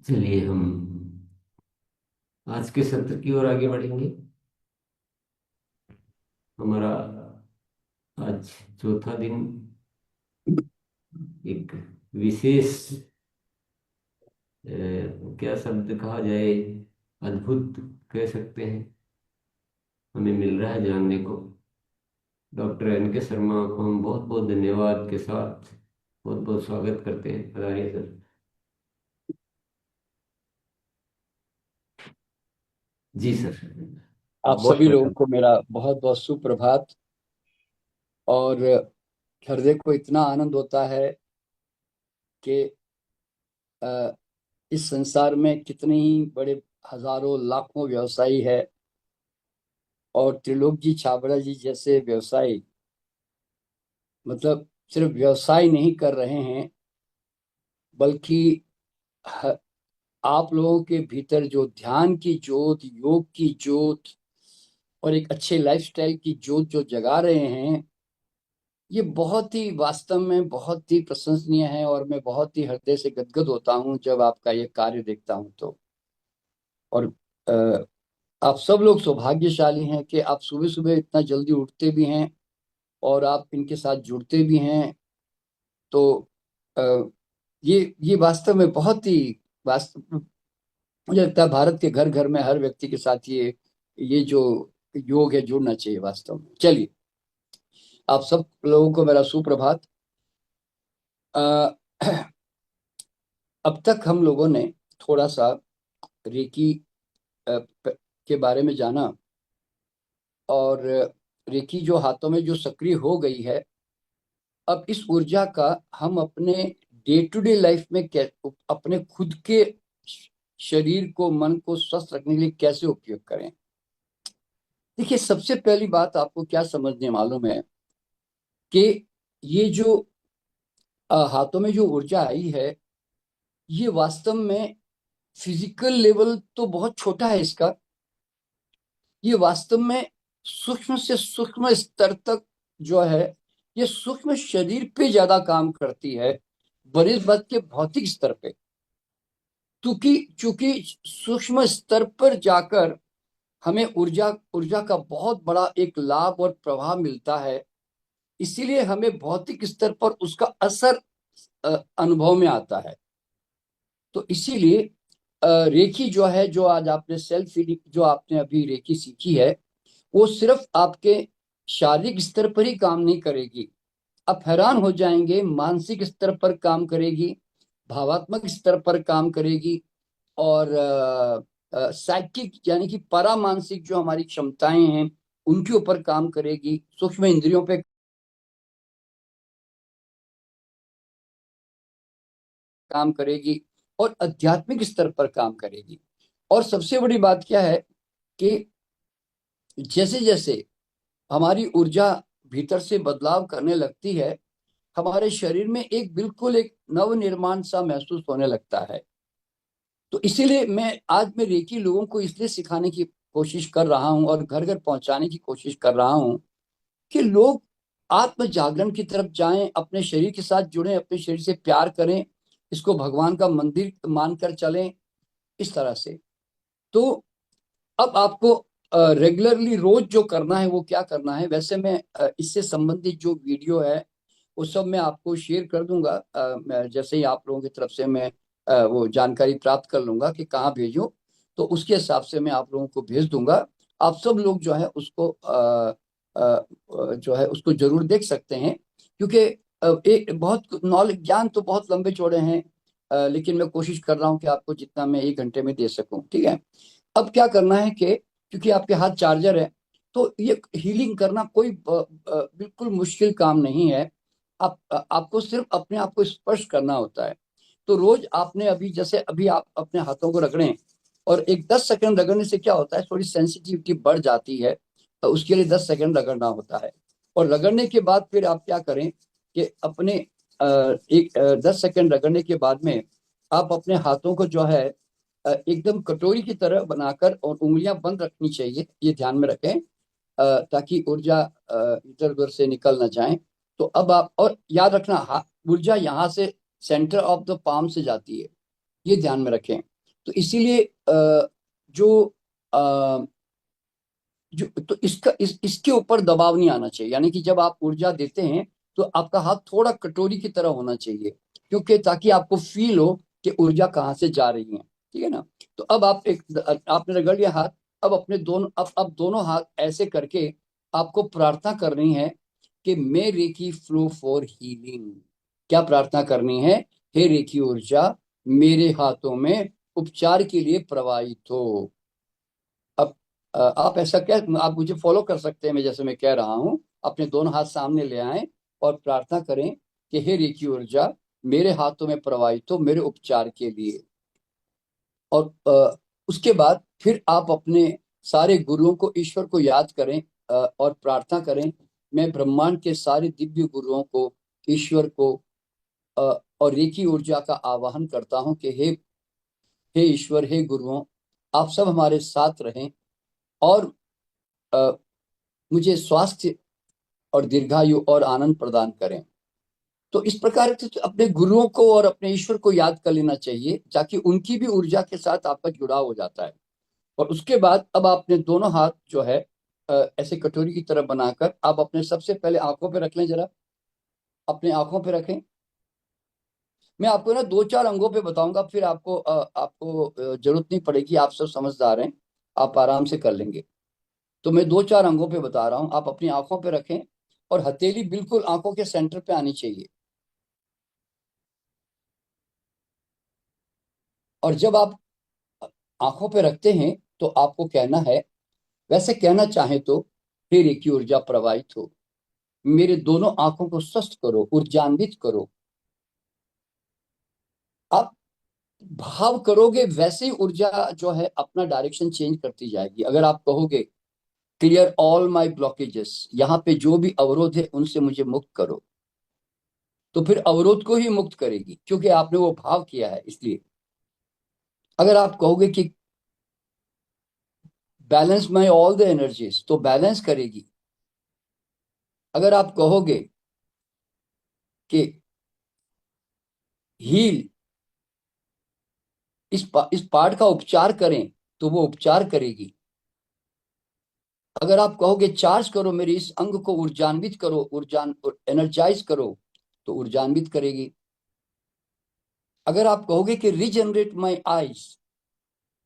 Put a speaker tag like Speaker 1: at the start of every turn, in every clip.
Speaker 1: चलिए हम आज के सत्र की ओर आगे बढ़ेंगे। हमारा आज चौथा दिन एक विशेष क्या शब्द कहा जाए, अद्भुत कह सकते हैं, हमें मिल रहा है जानने को। डॉक्टर एन के शर्मा को हम बहुत बहुत धन्यवाद के साथ बहुत बहुत स्वागत करते हैं। बधाई सर। जी सर, आप
Speaker 2: आप
Speaker 1: बहुत
Speaker 2: सभी लोगों
Speaker 1: बढ़िया।
Speaker 2: को मेरा बहुत बहुत सुप्रभात। और हृदय को इतना आनंद होता है कि अ, इस संसार में कितने ही बड़े हजारों लाखों व्यवसायी है, और त्रिलोक जी छाबड़ा जी जैसे व्यवसायी मतलब सिर्फ व्यवसाय नहीं कर रहे हैं, बल्कि ह- आप लोगों के भीतर जो ध्यान की जोत, योग की जोत और एक अच्छे लाइफस्टाइल की जोत जो जगा रहे हैं, ये बहुत ही वास्तव में बहुत ही प्रशंसनीय है। और मैं बहुत ही हृदय से गदगद होता हूँ जब आपका ये कार्य देखता हूँ तो। और अ, आप सब लोग सौभाग्यशाली हैं कि आप सुबह सुबह इतना जल्दी उठते भी हैं और आप इनके साथ जुड़ते भी हैं। तो अ, ये वास्तव में बहुत ही वास्तव मुझे लगता है भारत के घर घर में हर व्यक्ति के साथ ये जो योग है जुड़ना चाहिए वास्तव में। चलिए, आप सब लोगों को मेरा सुप्रभात। अ, अब तक हम लोगों ने थोड़ा सा रेकी के बारे में जाना, और रेकी जो हाथों में जो सक्रिय हो गई है, अब इस ऊर्जा का हम अपने डे टू डे लाइफ में अपने खुद के शरीर को, मन को स्वस्थ रखने के लिए कैसे उपयोग करें। देखिए, सबसे पहली बात आपको क्या समझने मालूम है कि ये जो हाथों में जो ऊर्जा आई है, ये वास्तव में फिजिकल लेवल तो बहुत छोटा है इसका। ये वास्तव में सूक्ष्म से सूक्ष्म स्तर तक जो है, ये सूक्ष्म शरीर पे ज्यादा काम करती है बनिस्बत के भौतिक स्तर पे। क्योंकि चूंकि सूक्ष्म स्तर पर जाकर हमें ऊर्जा ऊर्जा का बहुत बड़ा एक लाभ और प्रभाव मिलता है, इसीलिए हमें भौतिक स्तर पर उसका असर अनुभव में आता है। तो इसीलिए रेकी जो है, जो आज आपने सेल्फ हीलिंग जो आपने अभी रेकी सीखी है, वो सिर्फ आपके शारीरिक स्तर पर ही काम नहीं करेगी। आप हैरान हो जाएंगे, मानसिक स्तर पर काम करेगी, भावात्मक स्तर पर काम करेगी, और साइकिक यानी कि परामानसिक जो हमारी क्षमताएं हैं उनके ऊपर काम करेगी, सूक्ष्म इंद्रियों पे काम करेगी, और आध्यात्मिक स्तर पर काम करेगी। और सबसे बड़ी बात क्या है कि जैसे जैसे हमारी ऊर्जा भीतर से बदलाव करने लगती है, हमारे शरीर में एक बिल्कुल एक नव निर्माण सा महसूस होने लगता है। तो इसीलिए मैं रेकी लोगों को इसलिए सिखाने की कोशिश कर रहा हूँ और घर घर पहुंचाने की कोशिश कर रहा हूँ कि लोग आत्म जागरण की तरफ जाएं, अपने शरीर के साथ जुड़ें, अपने शरीर से प्यार करें, इसको भगवान का मंदिर मानकर चलें, इस तरह से। तो अब आपको रेगुलरली रोज जो करना है वो क्या करना है, वैसे मैं इससे संबंधित जो वीडियो है वो सब मैं आपको शेयर कर दूंगा। जैसे ही आप लोगों की तरफ से मैं वो जानकारी प्राप्त कर लूंगा कि कहाँ भेजूं, तो उसके हिसाब से मैं आप लोगों को भेज दूंगा। आप सब लोग जो है उसको जो है उसको जरूर देख सकते हैं, क्योंकि एक बहुत नॉलेज ज्ञान तो बहुत लंबे चौड़े हैं, लेकिन मैं कोशिश कर रहा हूँ कि आपको जितना मैं 1 घंटे में दे सकूं, ठीक है। अब क्या करना है कि क्योंकि आपके हाथ चार्जर है, तो ये हीलिंग करना कोई बिल्कुल मुश्किल काम नहीं है। आपको सिर्फ अपने आप को स्पर्श करना होता है। तो रोज आपने अभी जैसे अभी आप अपने हाथों को रगड़ें, और एक 10 सेकंड रगड़ने से क्या होता है, थोड़ी सेंसिटिविटी बढ़ जाती है, तो उसके लिए 10 सेकंड रगड़ना होता है। और रगड़ने के बाद फिर आप क्या करें कि अपने एक 10 सेकंड रगड़ने के बाद में आप अपने हाथों को जो है एकदम कटोरी की तरह बनाकर, और उंगलियां बंद रखनी चाहिए, ये ध्यान में रखें, ताकि ऊर्जा इधर उधर से निकल ना जाए। तो अब आप और याद रखना, ऊर्जा यहाँ से सेंटर ऑफ द पाम से जाती है, ये ध्यान में रखें। तो इसीलिए जो अ, जो तो इसके ऊपर दबाव नहीं आना चाहिए, यानी कि जब आप ऊर्जा देते हैं तो आपका हाथ थोड़ा कटोरी की तरह होना चाहिए, क्योंकि ताकि आपको फील हो कि ऊर्जा कहाँ से जा रही है। ठीक है ना? तो अब आपने रगड़ लिया हाथ। अब दोनों हाथ ऐसे करके आपको प्रार्थना करनी है कि मे रेकी फ्लो फॉर हीलिंग। क्या प्रार्थना करनी है? हे रेकी ऊर्जा, मेरे हाथों में उपचार के लिए प्रवाहित हो। अब आप ऐसा क्या, आप मुझे फॉलो कर सकते हैं, मैं जैसे मैं कह रहा हूं, अपने दोनों हाथ सामने ले आएं और प्रार्थना करें कि हे रेकी ऊर्जा, मेरे हाथों में प्रवाहित हो मेरे उपचार के लिए। और उसके बाद फिर आप अपने सारे गुरुओं को, ईश्वर को याद करें और प्रार्थना करें, मैं ब्रह्मांड के सारे दिव्य गुरुओं को, ईश्वर को अ, और रेकी ऊर्जा का आवाहन करता हूं कि हे हे ईश्वर, हे गुरुओं, आप सब हमारे साथ रहें और अ, मुझे स्वास्थ्य और दीर्घायु और आनंद प्रदान करें। तो इस प्रकार से अपने गुरुओं को और अपने ईश्वर को याद कर लेना चाहिए, ताकि उनकी भी ऊर्जा के साथ आपका जुड़ाव हो जाता है। और उसके बाद अब आपने दोनों हाथ जो है ऐसे कटोरी की तरह बनाकर आप अपने सबसे पहले आंखों पे रख लें, जरा अपने आंखों पे रखें। मैं आपको ना दो चार अंगों पे बताऊंगा, फिर आपको जरूरत नहीं पड़ेगी, आप सब समझदार हैं, आप आराम से कर लेंगे। तो मैं दो चार अंगों पे बता रहा हूँ, आप अपनी आंखों पे रखें और हथेली बिल्कुल आंखों के सेंटर पे आनी चाहिए। और जब आप आंखों पे रखते हैं तो आपको कहना है, वैसे कहना चाहे तो, हे रेकी ऊर्जा प्रवाहित हो, मेरे दोनों आंखों को स्वस्थ करो, ऊर्जान्वित करो। आप भाव करोगे वैसे ही ऊर्जा जो है अपना डायरेक्शन चेंज करती जाएगी। अगर आप कहोगे क्लियर ऑल माई ब्लॉकेजेस, यहाँ पे जो भी अवरोध है उनसे मुझे मुक्त करो, तो फिर अवरोध को ही मुक्त करेगी, क्योंकि आपने वो भाव किया है इसलिए। अगर आप कहोगे कि balance my all the energies, तो बैलेंस करेगी। अगर आप कहोगे कि हील, इस पार्ट का उपचार करें, तो वो उपचार करेगी। अगर आप कहोगे चार्ज करो मेरे इस अंग को, ऊर्जान्वित करो, ऊर्जान एनर्जाइज करो, तो ऊर्जान्वित करेगी। अगर आप कहोगे कि रिजनरेट माई आईज,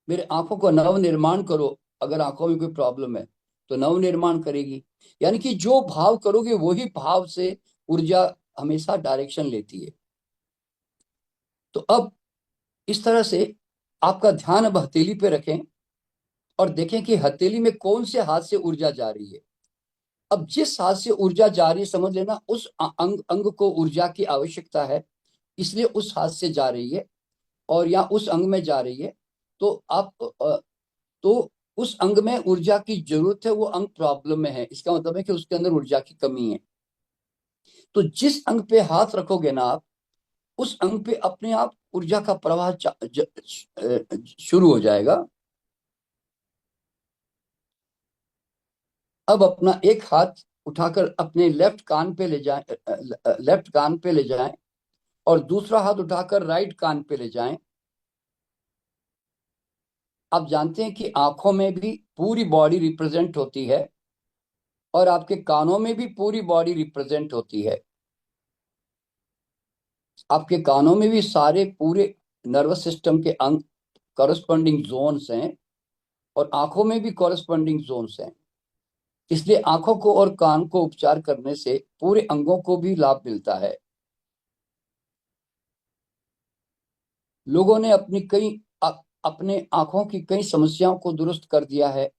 Speaker 2: मेरे आंखों का नव निर्माण करो, अगर आंखों में कोई प्रॉब्लम है तो नव निर्माण करेगी। यानी कि जो भाव करोगे वही भाव से ऊर्जा हमेशा डायरेक्शन लेती है। तो अब इस तरह से आपका ध्यान अब हथेली पे रखें और देखें कि हथेली में कौन से हाथ से ऊर्जा जा रही है। अब जिस हाथ से ऊर्जा जा रही है, समझ लेना उस अंग अंग को ऊर्जा की आवश्यकता है, इसलिए उस हाथ से जा रही है और या उस अंग में जा रही है। तो तो उस अंग में ऊर्जा की जरूरत है, वो अंग प्रॉब्लम में है, इसका मतलब है कि उसके अंदर ऊर्जा की कमी है। तो जिस अंग पे हाथ रखोगे ना आप, उस अंग पे अपने आप ऊर्जा का प्रवाह शुरू हो जाएगा। अब अपना एक हाथ उठाकर अपने लेफ्ट कान पे ले जाएं और दूसरा हाथ उठाकर राइट कान पे ले जाएं। आप जानते हैं कि आंखों में भी पूरी बॉडी रिप्रेजेंट होती है और आपके कानों में भी पूरी बॉडी रिप्रेजेंट होती है। आपके कानों में भी सारे पूरे नर्वस सिस्टम के अंग कॉरस्पॉन्डिंग जोन्स हैं और आंखों में भी कॉरस्पॉन्डिंग जोन्स हैं। इसलिए आंखों को और कान को उपचार करने से पूरे अंगों को भी लाभ मिलता है। लोगों ने अपने आंखों की कई समस्याओं को दुरुस्त कर दिया है,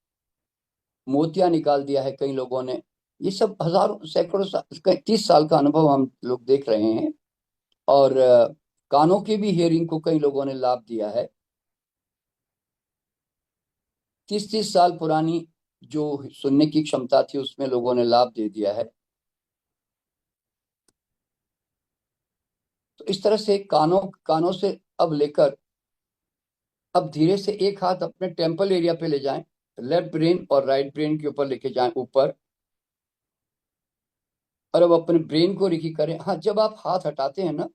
Speaker 2: मोतियां निकाल दिया है कई लोगों ने। ये सब हजारों सैकड़ों 30 साल का अनुभव हम लोग देख रहे हैं। और कानों की भी हियरिंग को कई लोगों ने लाभ दिया है। 30 30 साल पुरानी जो सुनने की क्षमता थी उसमें लोगों ने लाभ दे दिया है। तो इस तरह से कानों कानों से अब लेकर, अब धीरे से एक हाथ अपने टेम्पल एरिया पे ले जाएं, लेफ्ट ब्रेन और राइट ब्रेन के ऊपर लेके जाएं ऊपर। और अब अपने ब्रेन को रिकी करें। हाँ, जब आप हाथ हटाते हैं ना,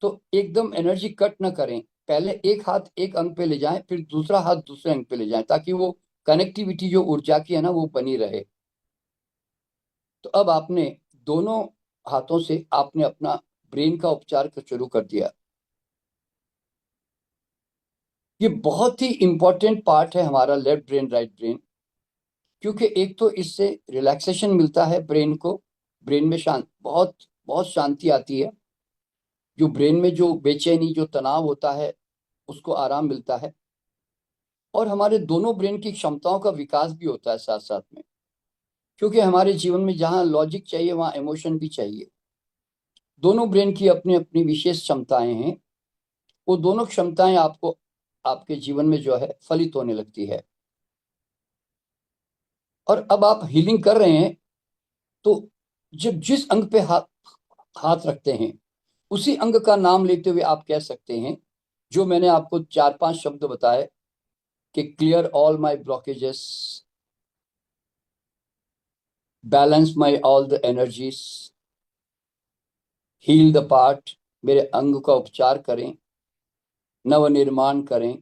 Speaker 2: तो एकदम एनर्जी कट ना करें, पहले एक हाथ एक अंग पे ले जाएं, फिर दूसरा हाथ दूसरे अंग पे ले जाएं, ताकि वो कनेक्टिविटी जो ऊर्जा की है ना वो बनी रहे। तो अब आपने दोनों हाथों से आपने अपना ब्रेन का उपचार शुरू कर दिया। ये बहुत ही इंपॉर्टेंट पार्ट है हमारा लेफ्ट ब्रेन राइट ब्रेन, क्योंकि एक तो इससे रिलैक्सेशन मिलता है ब्रेन को, ब्रेन में शांत बहुत बहुत शांति आती है, जो ब्रेन में जो बेचैनी जो तनाव होता है उसको आराम मिलता है, और हमारे दोनों ब्रेन की क्षमताओं का विकास भी होता है साथ साथ में, क्योंकि हमारे जीवन में जहाँ लॉजिक चाहिए वहाँ इमोशन भी चाहिए। दोनों ब्रेन की अपनी अपनी विशेष क्षमताएं हैं, वो दोनों क्षमताएं आपको आपके जीवन में जो है फलित होने लगती है। और अब आप हीलिंग कर रहे हैं, तो जब जिस अंग पे हाथ हाथ रखते हैं उसी अंग का नाम लेते हुए आप कह सकते हैं, जो मैंने आपको 4-5 शब्द बताए, कि clear all my blockages, balance my all the energies, heal the part, मेरे अंग का उपचार करें, नवनिर्माण करें,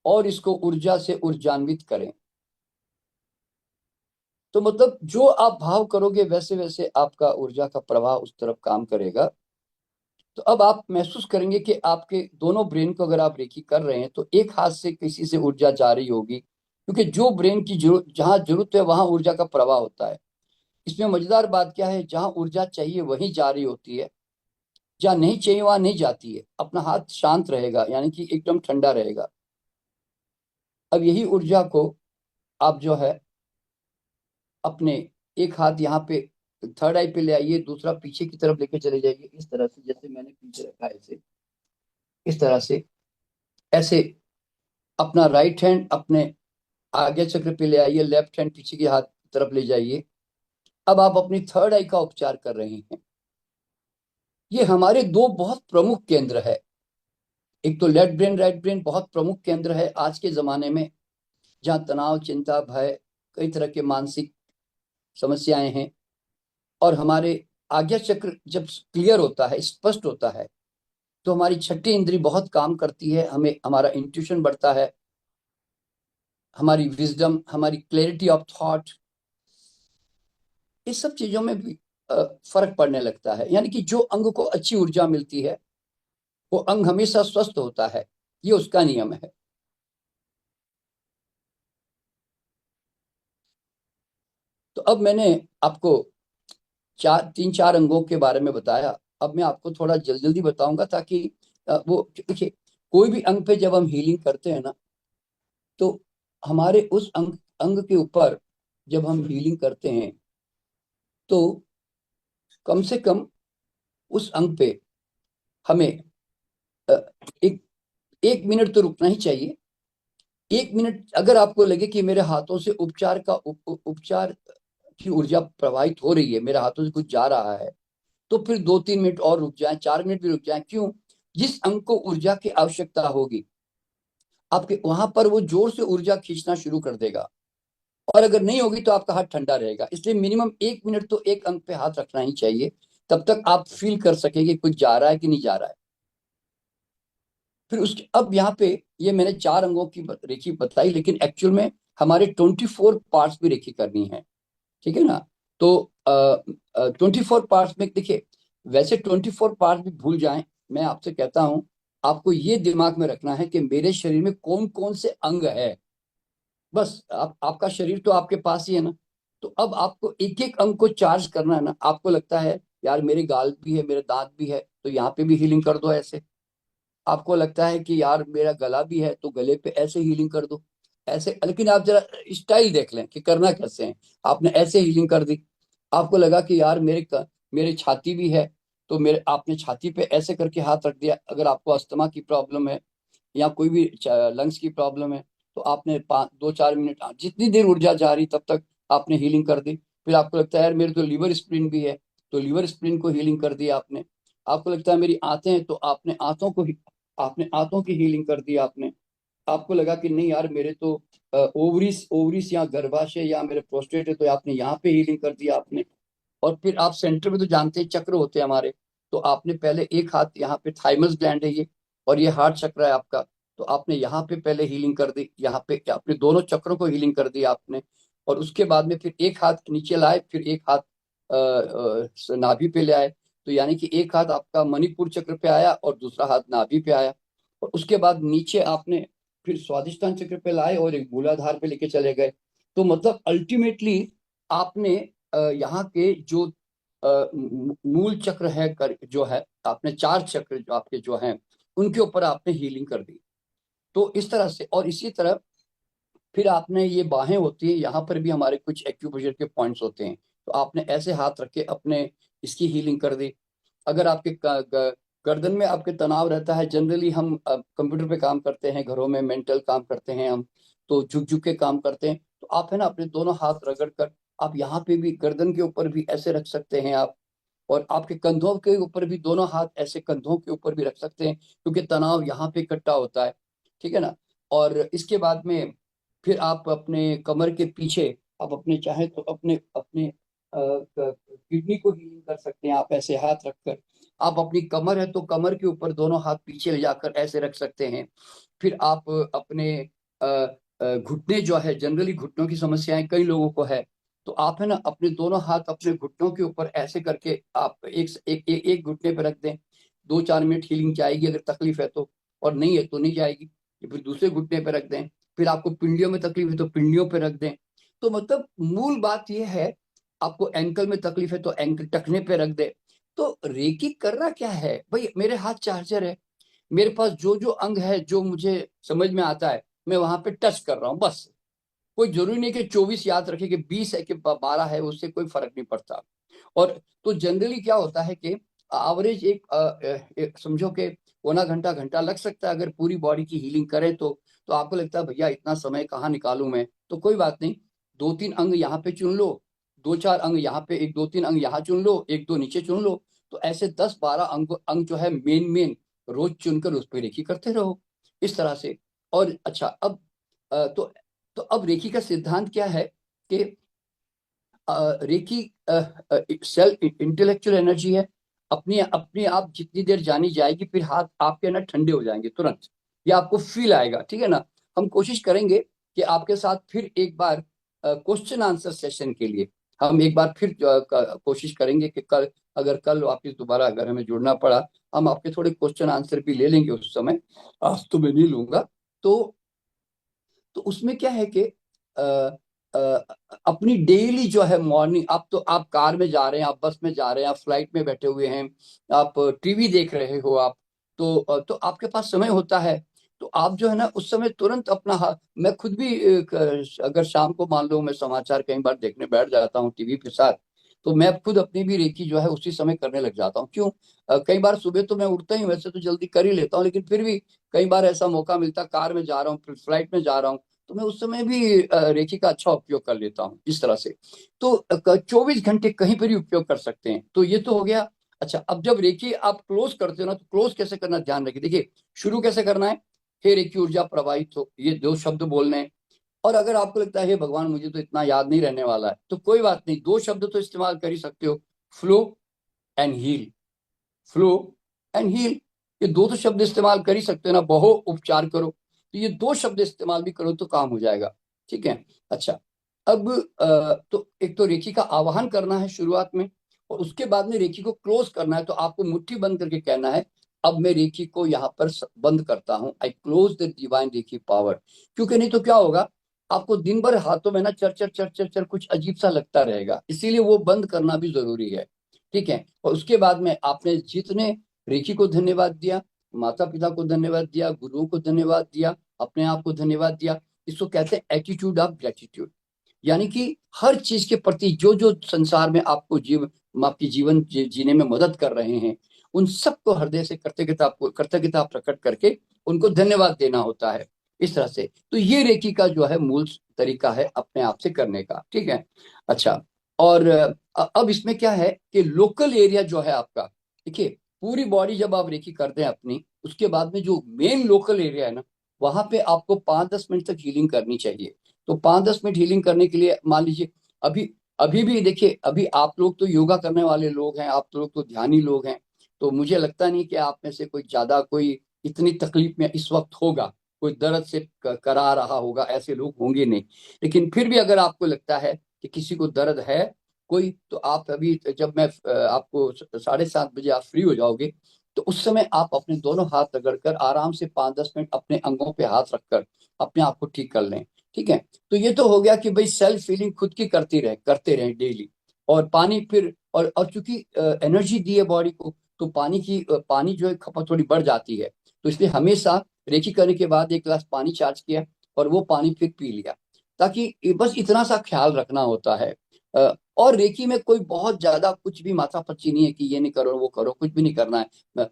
Speaker 2: और इसको ऊर्जा से ऊर्जान्वित करें। तो मतलब जो आप भाव करोगे वैसे वैसे आपका ऊर्जा का प्रवाह उस तरफ काम करेगा। तो अब आप महसूस करेंगे कि आपके दोनों ब्रेन को अगर आप रेकी कर रहे हैं तो एक हाथ से किसी से ऊर्जा जा रही होगी, क्योंकि जो ब्रेन की जरूरत जहां जरूरत है वहां ऊर्जा का प्रवाह होता है। इसमें मजेदार बात क्या है, जहां ऊर्जा चाहिए वहीं जा रही होती है, जहां नहीं चाहिए वहां नहीं जाती है। अपना हाथ शांत रहेगा, यानी कि एकदम ठंडा रहेगा। अब यही ऊर्जा को आप जो है अपने एक हाथ यहाँ पे थर्ड आई पे ले आइए, दूसरा पीछे की तरफ लेके चले जाइए, इस तरह से, जैसे मैंने पीछे रखा है ऐसे, इस तरह से, ऐसे। अपना राइट हैंड अपने आगे चक्र पे ले आइए, लेफ्ट हैंड पीछे के हाथ की तरफ ले जाइए। अब आप अपनी थर्ड आई का उपचार कर रहे हैं। ये हमारे दो बहुत प्रमुख केंद्र है, एक तो लेफ्ट ब्रेन राइट ब्रेन बहुत प्रमुख केंद्र है आज के जमाने में, जहाँ तनाव चिंता भय कई तरह के मानसिक समस्याएं हैं। और हमारे आज्ञा चक्र जब क्लियर होता है, स्पष्ट होता है, तो हमारी छठी इंद्री बहुत काम करती है, हमें हमारा इंट्यूशन बढ़ता है, हमारी विजडम, हमारी क्लैरिटी ऑफ थॉट, इस सब चीजों में भी फर्क पड़ने लगता है। यानी कि जो अंग को अच्छी ऊर्जा मिलती है वो अंग हमेशा स्वस्थ होता है, ये उसका नियम है। तो अब मैंने आपको तीन चार अंगों के बारे में बताया। अब मैं आपको थोड़ा जल्दी जल्दी बताऊंगा, ताकि वो देखिए, कोई भी अंग पे जब हम हीलिंग करते हैं ना, तो हमारे उस अंग अंग के ऊपर जब हम हीलिंग करते हैं तो कम से कम उस अंग पे हमें अ, एक 1 मिनट तो रुकना ही चाहिए। 1 मिनट अगर आपको लगे कि मेरे हाथों से उपचार का उपचार की ऊर्जा प्रवाहित हो रही है, मेरे हाथों से कुछ जा रहा है, तो फिर 2-3 मिनट और रुक जाएं, 4 मिनट भी रुक जाएं। क्यों? जिस अंग को ऊर्जा की आवश्यकता होगी आपके वहां पर वो जोर से ऊर्जा खींचना शुरू कर देगा, और अगर नहीं होगी तो आपका हाथ ठंडा रहेगा। इसलिए मिनिमम 1 मिनट तो एक अंग पे हाथ रखना ही चाहिए, तब तक आप फील कर सकेंगे कुछ जा रहा है कि नहीं जा रहा है। फिर उसके अब यहाँ पे ये मैंने 4 अंगों की रेखी बताई, लेकिन एक्चुअल में हमारे 24 पार्ट्स भी रेखी करनी है, ठीक है ना? तो 24 पार्ट्स में देखिए, वैसे 24 पार्ट्स भी भूल जाएं, मैं आपसे कहता हूं आपको ये दिमाग में रखना है कि मेरे शरीर में कौन कौन से अंग है। बस आपका शरीर तो आपके पास ही है ना, तो अब आपको एक एक अंग को चार्ज करना है ना। आपको लगता है यार मेरे गाल भी है, मेरे दांत भी है, तो यहाँ पे भी हीलिंग कर दो ऐसे। आपको लगता है कि यार मेरा गला भी है, तो गले पे ऐसे हीलिंग कर दो ऐसे। लेकिन आप जरा स्टाइल देख लें कि करना कैसे है। आपने ऐसे हीलिंग कर दी। आपको लगा कि यार मेरे छाती भी है, तो मेरे आपने छाती पे ऐसे करके हाथ रख दिया। अगर आपको अस्थमा की प्रॉब्लम है या कोई भी लंग्स की प्रॉब्लम है, तो आपने 5-2-4 मिनट जितनी देर ऊर्जा जा रही तब तक आपने हीलिंग कर दी। फिर आपको लगता है यार मेरे तो लिवर स्प्लिन भी है, तो लिवर स्प्लिन को हीलिंग कर दिया आपने। आपको लगता है मेरी आंतें हैं, तो आपने आंतों की हीलिंग कर दी आपने। आपको लगा कि नहीं यार मेरे तो ओवरीज ओवरीज या गर्भाशय या मेरे प्रोस्टेट है, तो आपने यहाँ पे हीलिंग कर दिया आपने। और फिर आप सेंटर में तो जानते हैं चक्र होते हैं हमारे, तो आपने पहले एक हाथ, यहाँ पे थाइमस ग्लैंड है ये, और ये हार्ट चक्र है आपका, तो आपने यहाँ पे पहले हीलिंग कर दी, यहाँ पे अपने दोनों चक्रों को हीलिंग कर दी आपने। और उसके बाद में फिर एक हाथ नीचे लाए, फिर एक हाथ नाभि पे ले आए। तो यानी कि एक हाथ आपका मणिपुर चक्र पे आया और दूसरा हाथ नाभि पे आया। और उसके बाद नीचे आपने फिर स्वादिष्टान चक्र पे लाए और एक मूलाधार पे लेके चले गए। तो मतलब अल्टीमेटली आपने यहाँ के जो मूल चक्र है जो है, आपने चार चक्र जो आपके जो हैं उनके ऊपर आपने हीलिंग कर दी। तो इस तरह से, और इसी तरह फिर आपने ये बाहें होती हैं, यहाँ पर भी हमारे कुछ एक्यूप्रेशर के पॉइंट्स होते हैं। तो आपने ऐसे हाथ रख के अपने इसकी हीलिंग कर दी। अगर आपके गर्दन में आपके तनाव रहता है, जनरली हम कंप्यूटर पे काम करते हैं, घरों में मेंटल काम करते हैं हम, तो झुक झुक के काम करते हैं, तो आप है ना अपने दोनों हाथ रगड़ कर आप यहाँ पे भी गर्दन के ऊपर भी ऐसे रख सकते हैं आप। और आपके कंधों के ऊपर भी दोनों हाथ ऐसे कंधों के ऊपर भी रख सकते हैं, क्योंकि तनाव यहाँ पे इकट्ठा होता है। ठीक है ना। और इसके बाद में फिर आप अपने कमर के पीछे, आप अपने चाहे तो अपने अपने किडनी को हीलिंग कर सकते हैं आप ऐसे हाथ रखकर। आप अपनी कमर है तो कमर के ऊपर दोनों हाथ पीछे ले जाकर ऐसे रख सकते हैं। फिर आप अपने घुटने जो है, जनरली घुटनों की समस्याएं कई लोगों को है, तो आप है ना अपने दोनों हाथ अपने घुटनों के ऊपर ऐसे करके आप एक घुटने पे रख दें। 2-4 मिनट हीलिंग जाएगी अगर तकलीफ है तो, और नहीं है तो नहीं जाएगी। फिर दूसरे घुटने पे रख दें। फिर आपको पिंडियों में तकलीफ है तो पिंडियों पे रख दें। तो मतलब मूल बात यह है, आपको एंकल में तकलीफ है तो एंकल टखने पे रख दे। तो रेकी करना क्या है भाई, मेरे हाथ चार्जर है, मेरे पास जो जो अंग है जो मुझे समझ में आता है मैं वहां पे टच कर रहा हूँ बस। कोई जरूरी नहीं कि 24 याद रखे कि 20 है कि 12 है, उससे कोई फर्क नहीं पड़ता। और तो जनरली क्या होता है कि एवरेज एक समझो कि पौना घंटा घंटा लग सकता है अगर पूरी बॉडी की हीलिंग करें तो आपको लगता है भैया इतना समय कहाँ निकालूं मैं, तो कोई बात नहीं। 2-3 अंग यहाँ पे चुन लो, 2-4 अंग यहाँ पे, एक 2-3 अंग यहाँ चुन लो, 1-2 नीचे चुन लो। तो ऐसे 10-12 अंग अंग जो है मेन मेन रोज चुनकर उस पर रेखी करते रहो इस तरह से। और अच्छा अब तो अब रेखी का सिद्धांत क्या है कि रेकी सेल्फ इंटेलेक्चुअल एनर्जी है। अपनी अपने आप जितनी देर जानी जाएगी फिर हाथ आपके ना ठंडे हो जाएंगे तुरंत, ये आपको फील आएगा। ठीक है ना। हम कोशिश करेंगे कि आपके साथ फिर एक बार क्वेश्चन आंसर सेशन के लिए हम एक बार फिर कोशिश करेंगे कि कल, अगर कल वापिस दोबारा अगर हमें जुड़ना पड़ा, हम आपके थोड़े क्वेश्चन आंसर भी ले लेंगे उस समय, आज तो मैं नहीं लूंगा। तो उसमें क्या है कि अ, अ, अपनी डेली जो है मॉर्निंग, आप तो आप कार में जा रहे हैं, आप बस में जा रहे हैं, आप फ्लाइट में बैठे हुए हैं, आप टीवी देख रहे हो आप, तो आपके पास समय होता है, तो आप जो है ना उस समय तुरंत अपना मैं खुद भी अगर शाम को मान लो मैं समाचार कई बार देखने बैठ जाता हूँ टीवी के साथ, तो मैं खुद अपनी भी रेकी जो है उसी समय करने लग जाता हूँ। क्यों? कई बार सुबह तो मैं उठता ही हूँ, वैसे तो जल्दी कर ही लेता हूँ, लेकिन फिर भी कई बार ऐसा मौका मिलता, कार में जा रहा हूँ, फ्लाइट में जा रहा हूँ, तो मैं उस समय भी रेखी का अच्छा उपयोग कर लेता हूँ इस तरह से। तो 24 घंटे कहीं पर ही उपयोग कर सकते हैं, तो ये तो हो गया। अच्छा, अब जब रेखी आप क्लोज करते हो ना, तो क्लोज कैसे करना ध्यान रखिए। देखिए शुरू कैसे करना है, हे रेखी ऊर्जा प्रवाहित हो, ये दो शब्द बोलने हैं। और अगर आपको लगता है हे भगवान मुझे तो इतना याद नहीं रहने वाला है, तो कोई बात नहीं, दो शब्द तो इस्तेमाल कर ही सकते हो, flow and heal. Flow and heal, ये दो तो शब्द इस्तेमाल कर ही सकते हो ना, बहो उपचार करो, तो ये दो शब्द इस्तेमाल भी करो तो काम हो जाएगा। ठीक है। अच्छा, अब तो एक तो रेखी का आवाहन करना है शुरुआत में, और उसके बाद में रेखी को क्लोज करना है। तो आपको मुट्ठी बंद करके कहना है, अब मैं रेखी को यहाँ पर बंद करता हूँ, आई close the divine Rekhi power. क्योंकि नहीं तो क्या होगा, आपको दिन भर हाथों में ना चर चर चर चर चर कुछ अजीब सा लगता रहेगा, इसीलिए वो बंद करना भी जरूरी है। ठीक है। और उसके बाद में आपने जितने रेखी को धन्यवाद दिया, माता पिता को धन्यवाद दिया, गुरुओं को धन्यवाद दिया, अपने आप को धन्यवाद दिया, इसको कहते हैं एटीट्यूड ऑफ ग्रेटिट्यूड। यानी कि हर चीज के प्रति जो जो संसार में आपको आपकी जीवन जीने में मदद कर रहे हैं, उन सबको हृदय से कृतज्ञता प्रकट करके उनको धन्यवाद देना होता है इस तरह से। तो ये रेकी का जो है मूल तरीका है अपने आप से करने का। ठीक है। अच्छा, और अब इसमें क्या है कि लोकल एरिया जो है आपका, देखिए पूरी बॉडी जब आप रेकी करते हैं अपनी, उसके बाद में जो मेन लोकल एरिया है ना, वहां पे आपको 5-10 मिनट तक हीलिंग करनी चाहिए। तो 5-10 मिनट हीलिंग करने के लिए मान लीजिए, अभी अभी भी देखिए, अभी आप लोग तो योगा करने वाले लोग हैं, आप लोग तो ध्यानी लोग हैं, तो मुझे लगता नहीं कि आप में से कोई ज्यादा कोई इतनी तकलीफ में इस वक्त होगा, कोई दर्द से करा रहा होगा, ऐसे लोग होंगे नहीं। लेकिन फिर भी अगर आपको लगता है कि किसी को दर्द है कोई, तो आप अभी, जब मैं आपको 7:30 बजे आप फ्री हो जाओगे, तो उस समय आप अपने दोनों हाथ रगड़कर आराम से 5-10 मिनट अपने अंगों पे हाथ रखकर अपने आप को ठीक कर लें। ठीक है। तो ये तो हो गया कि भाई सेल्फ फीलिंग खुद की करते रहे डेली। और पानी फिर, और चूंकि एनर्जी दी है बॉडी को, तो पानी जो है खपत थोड़ी बढ़ जाती है। तो इसलिए हमेशा रेकी करने के बाद 1 गिलास पानी चार्ज किया और वो पानी फिर पी लिया, ताकि बस इतना सा ख्याल रखना होता है। और रेकी में कोई बहुत ज्यादा कुछ भी माथापच्ची नहीं है कि ये नहीं करो वो करो, कुछ भी नहीं करना है।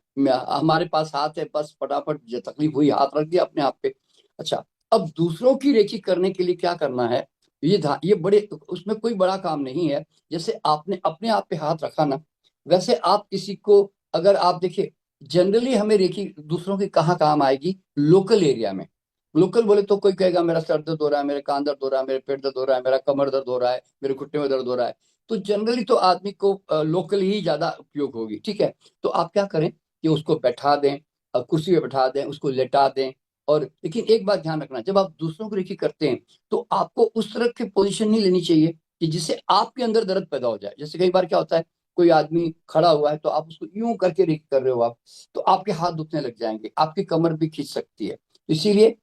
Speaker 2: हमारे पास हाथ है, बस फटाफट जो तकलीफ हुई हाथ रख दिया अपने आप पे। अच्छा, अब दूसरों की रेकी करने के लिए क्या करना है, ये बड़े, उसमें कोई बड़ा काम नहीं है। जैसे आपने अपने आप पे हाथ रखा ना, वैसे आप किसी को, अगर आप देखिए, जनरली हमें रेकी दूसरों की कहाँ काम आएगी, लोकल एरिया में। लोकल बोले तो कोई कहेगा मेरा सर दर्द हो रहा है, मेरे कान दर्द हो रहा है, मेरे पेट दर्द हो रहा है, मेरा कमर दर्द हो रहा है, मेरे घुटने में दर्द हो रहा है। तो जनरली तो आदमी को लोकल ही ज्यादा उपयोग होगी। ठीक है। तो आप क्या करें कि उसको बैठा दें, कुर्सी पे बैठा दें, उसको लेटा दें। और लेकिन एक बात ध्यान रखना, जब आप दूसरों को रेकी करते हैं, तो आपको उस तरह की पोजीशन नहीं लेनी चाहिए कि जिससे आपके अंदर दर्द पैदा हो जाए। जैसे कई बार क्या होता है, कोई आदमी खड़ा हुआ है तो आप उसको यूं करके रेकी कर रहे हो आप, तो आपके हाथ दुखने लग जाएंगे, आपकी कमर भी खींच सकती है। तो इसीलिए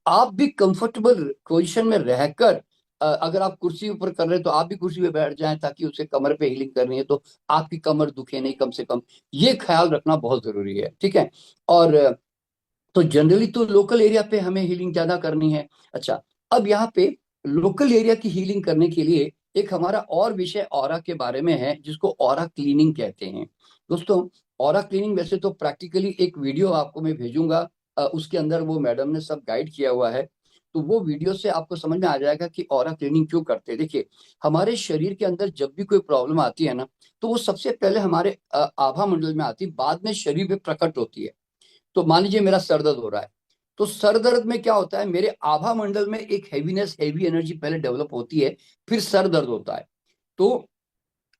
Speaker 2: आप भी कंफर्टेबल पोजीशन में रहकर, अगर आप कुर्सी ऊपर कर रहे हैं तो आप भी कुर्सी पे बैठ जाएं, ताकि उसके कमर पे हीलिंग करनी है तो आपकी कमर दुखे नहीं, कम से कम ये ख्याल रखना बहुत जरूरी है। ठीक है। और तो जनरली तो लोकल एरिया पे हमें हीलिंग ज्यादा करनी है। अच्छा, अब यहाँ पे लोकल एरिया की हीलिंग करने के लिए एक हमारा और विषय ऑरा के बारे में है, जिसको ऑरा क्लीनिंग कहते हैं। दोस्तों, ऑरा क्लीनिंग वैसे तो प्रैक्टिकली एक वीडियो आपको मैं भेजूंगा, उसके अंदर वो मैडम ने सब गाइड किया हुआ है। तो वो वीडियो से आपको समझ में आ जाएगा कि ऑरा क्लीनिंग क्यों करते हैं। देखिए, हमारे शरीर के अंदर जब भी कोई प्रॉब्लम आती है ना, तो वो सबसे पहले हमारे आभा मंडल में आती है, बाद में शरीर पे प्रकट होती है। तो मान लीजिए मेरा सर दर्द हो रहा है, तो सर दर्द में क्या होता है, मेरे आभा मंडल में एक हैवीनेस, हैवी एनर्जी पहले डेवलप होती है, फिर सर दर्द होता है। तो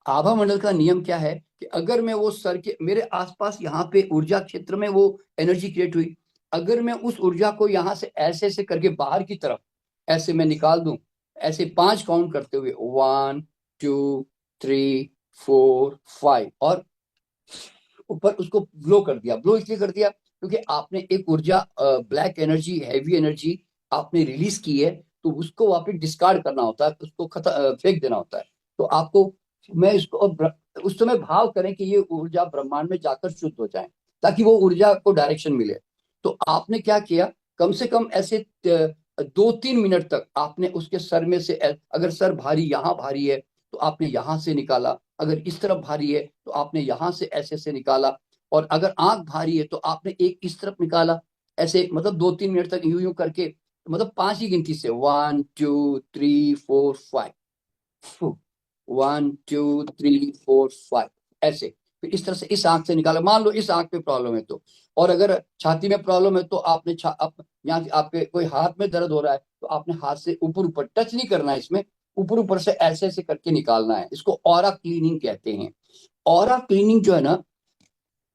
Speaker 2: आभा मंडल का नियम क्या है कि अगर मैं वो सर के मेरे आसपास यहाँ पे ऊर्जा क्षेत्र में वो एनर्जी क्रिएट हुई, अगर मैं उस ऊर्जा को यहाँ से ऐसे ऐसे करके बाहर की तरफ ऐसे मैं निकाल दूं, ऐसे 5 काउंट करते हुए, 1, 2, 3, 4, 5, और ऊपर उसको ब्लो कर दिया। ब्लो इसलिए कर दिया क्योंकि आपने एक ऊर्जा, ब्लैक एनर्जी, हैवी एनर्जी आपने रिलीज की है, तो उसको वापस डिस्कार्ड करना होता है, उसको फेंक देना होता है। तो आपको, मैं इसको उस समय भाव करें कि ये ऊर्जा ब्रह्मांड में जाकर शुद्ध हो जाए, ताकि वो ऊर्जा को डायरेक्शन मिले। तो आपने क्या किया, कम से कम ऐसे 2-3 मिनट तक आपने उसके सर में से, अगर सर भारी, यहाँ भारी है तो आपने यहां से निकाला, अगर इस तरफ भारी है तो आपने यहां से ऐसे से निकाला, और अगर आंख भारी है तो आपने एक इस तरफ निकाला। ऐसे मतलब 2-3 मिनट तक यूं यूं करके, मतलब 5 ही गिनती से, 1, 2, 3, 4, 5, 1, 2, 3, 4, 5, ऐसे। फिर इस तरह से इस आंख से निकाला, मान लो इस आंख पे प्रॉब्लम है तो। और अगर छाती में प्रॉब्लम है तो आपने यहाँ आपके कोई हाथ में दर्द हो रहा है तो आपने हाथ से ऊपर ऊपर टच नहीं करना है, इसमें ऊपर ऊपर से ऐसे ऐसे करके निकालना है। इसको ऑरा क्लीनिंग कहते हैं। ऑरा क्लीनिंग जो है ना,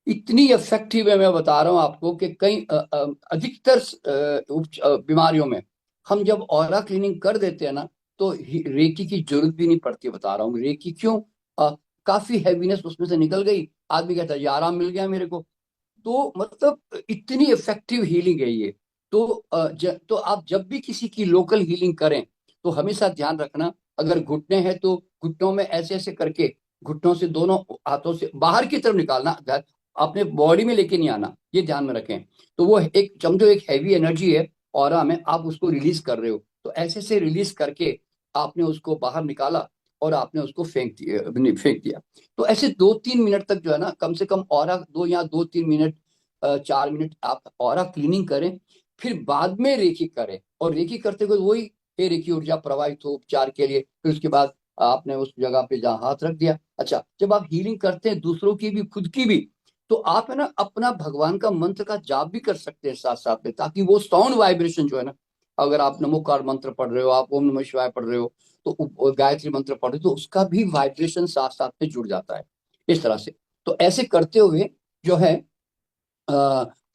Speaker 2: इतनी इफेक्टिव है, मैं बता रहा हूँ आपको कि कई अधिकतर बीमारियों में हम जब ऑरा क्लीनिंग कर देते हैं ना, तो रेकी की जरूरत भी नहीं पड़ती। बता रहा हूँ रेकी क्यों, काफी हैवीनेस उसमें से निकल गई, आदमी कहता है ये आराम मिल गया मेरे को। तो मतलब इतनी इफेक्टिव हीलिंग है ये। तो तो आप जब भी किसी की लोकल हीलिंग करें, तो हमेशा ध्यान रखना, अगर घुटने हैं तो घुटनों में ऐसे ऐसे करके, घुटनों से दोनों हाथों से बाहर की तरफ निकालना, अपने बॉडी में लेके नहीं आना, ये ध्यान में रखें। तो वो एक समझो एक हैवी एनर्जी है ऑरा में, आप उसको रिलीज कर रहे हो, तो ऐसे से रिलीज करके आपने उसको बाहर निकाला और आपने उसको फेंक दिया। तो ऐसे 2-3 मिनट तक जो है ना, कम से कम ऑरा 2 या 2-3 मिनट, 4 मिनट आप ऑरा क्लीनिंग करें। फिर बाद में रेकी करें, और रेकी करते हुए वही, फिर रेकी ऊर्जा प्रवाहित हो उपचार के लिए। फिर उसके बाद आपने उस जगह पे जहाँ हाथ रख दिया। अच्छा, जब आप हीलिंग करते हैं दूसरों की भी खुद की भी, तो आप है ना अपना भगवान का मंत्र का जाप भी कर सकते हैं साथ साथ में, ताकि वो साउंड वाइब्रेशन जो है ना, अगर आप नमोकार मंत्र पढ़ रहे हो, आप ओम नमः शिवाय पढ़ रहे हो, तो गायत्री मंत्र पढ़ रहे हो, तो उसका भी वाइब्रेशन साथ साथ में जुड़ जाता है, इस तरह से। तो ऐसे करते हुए जो है अ,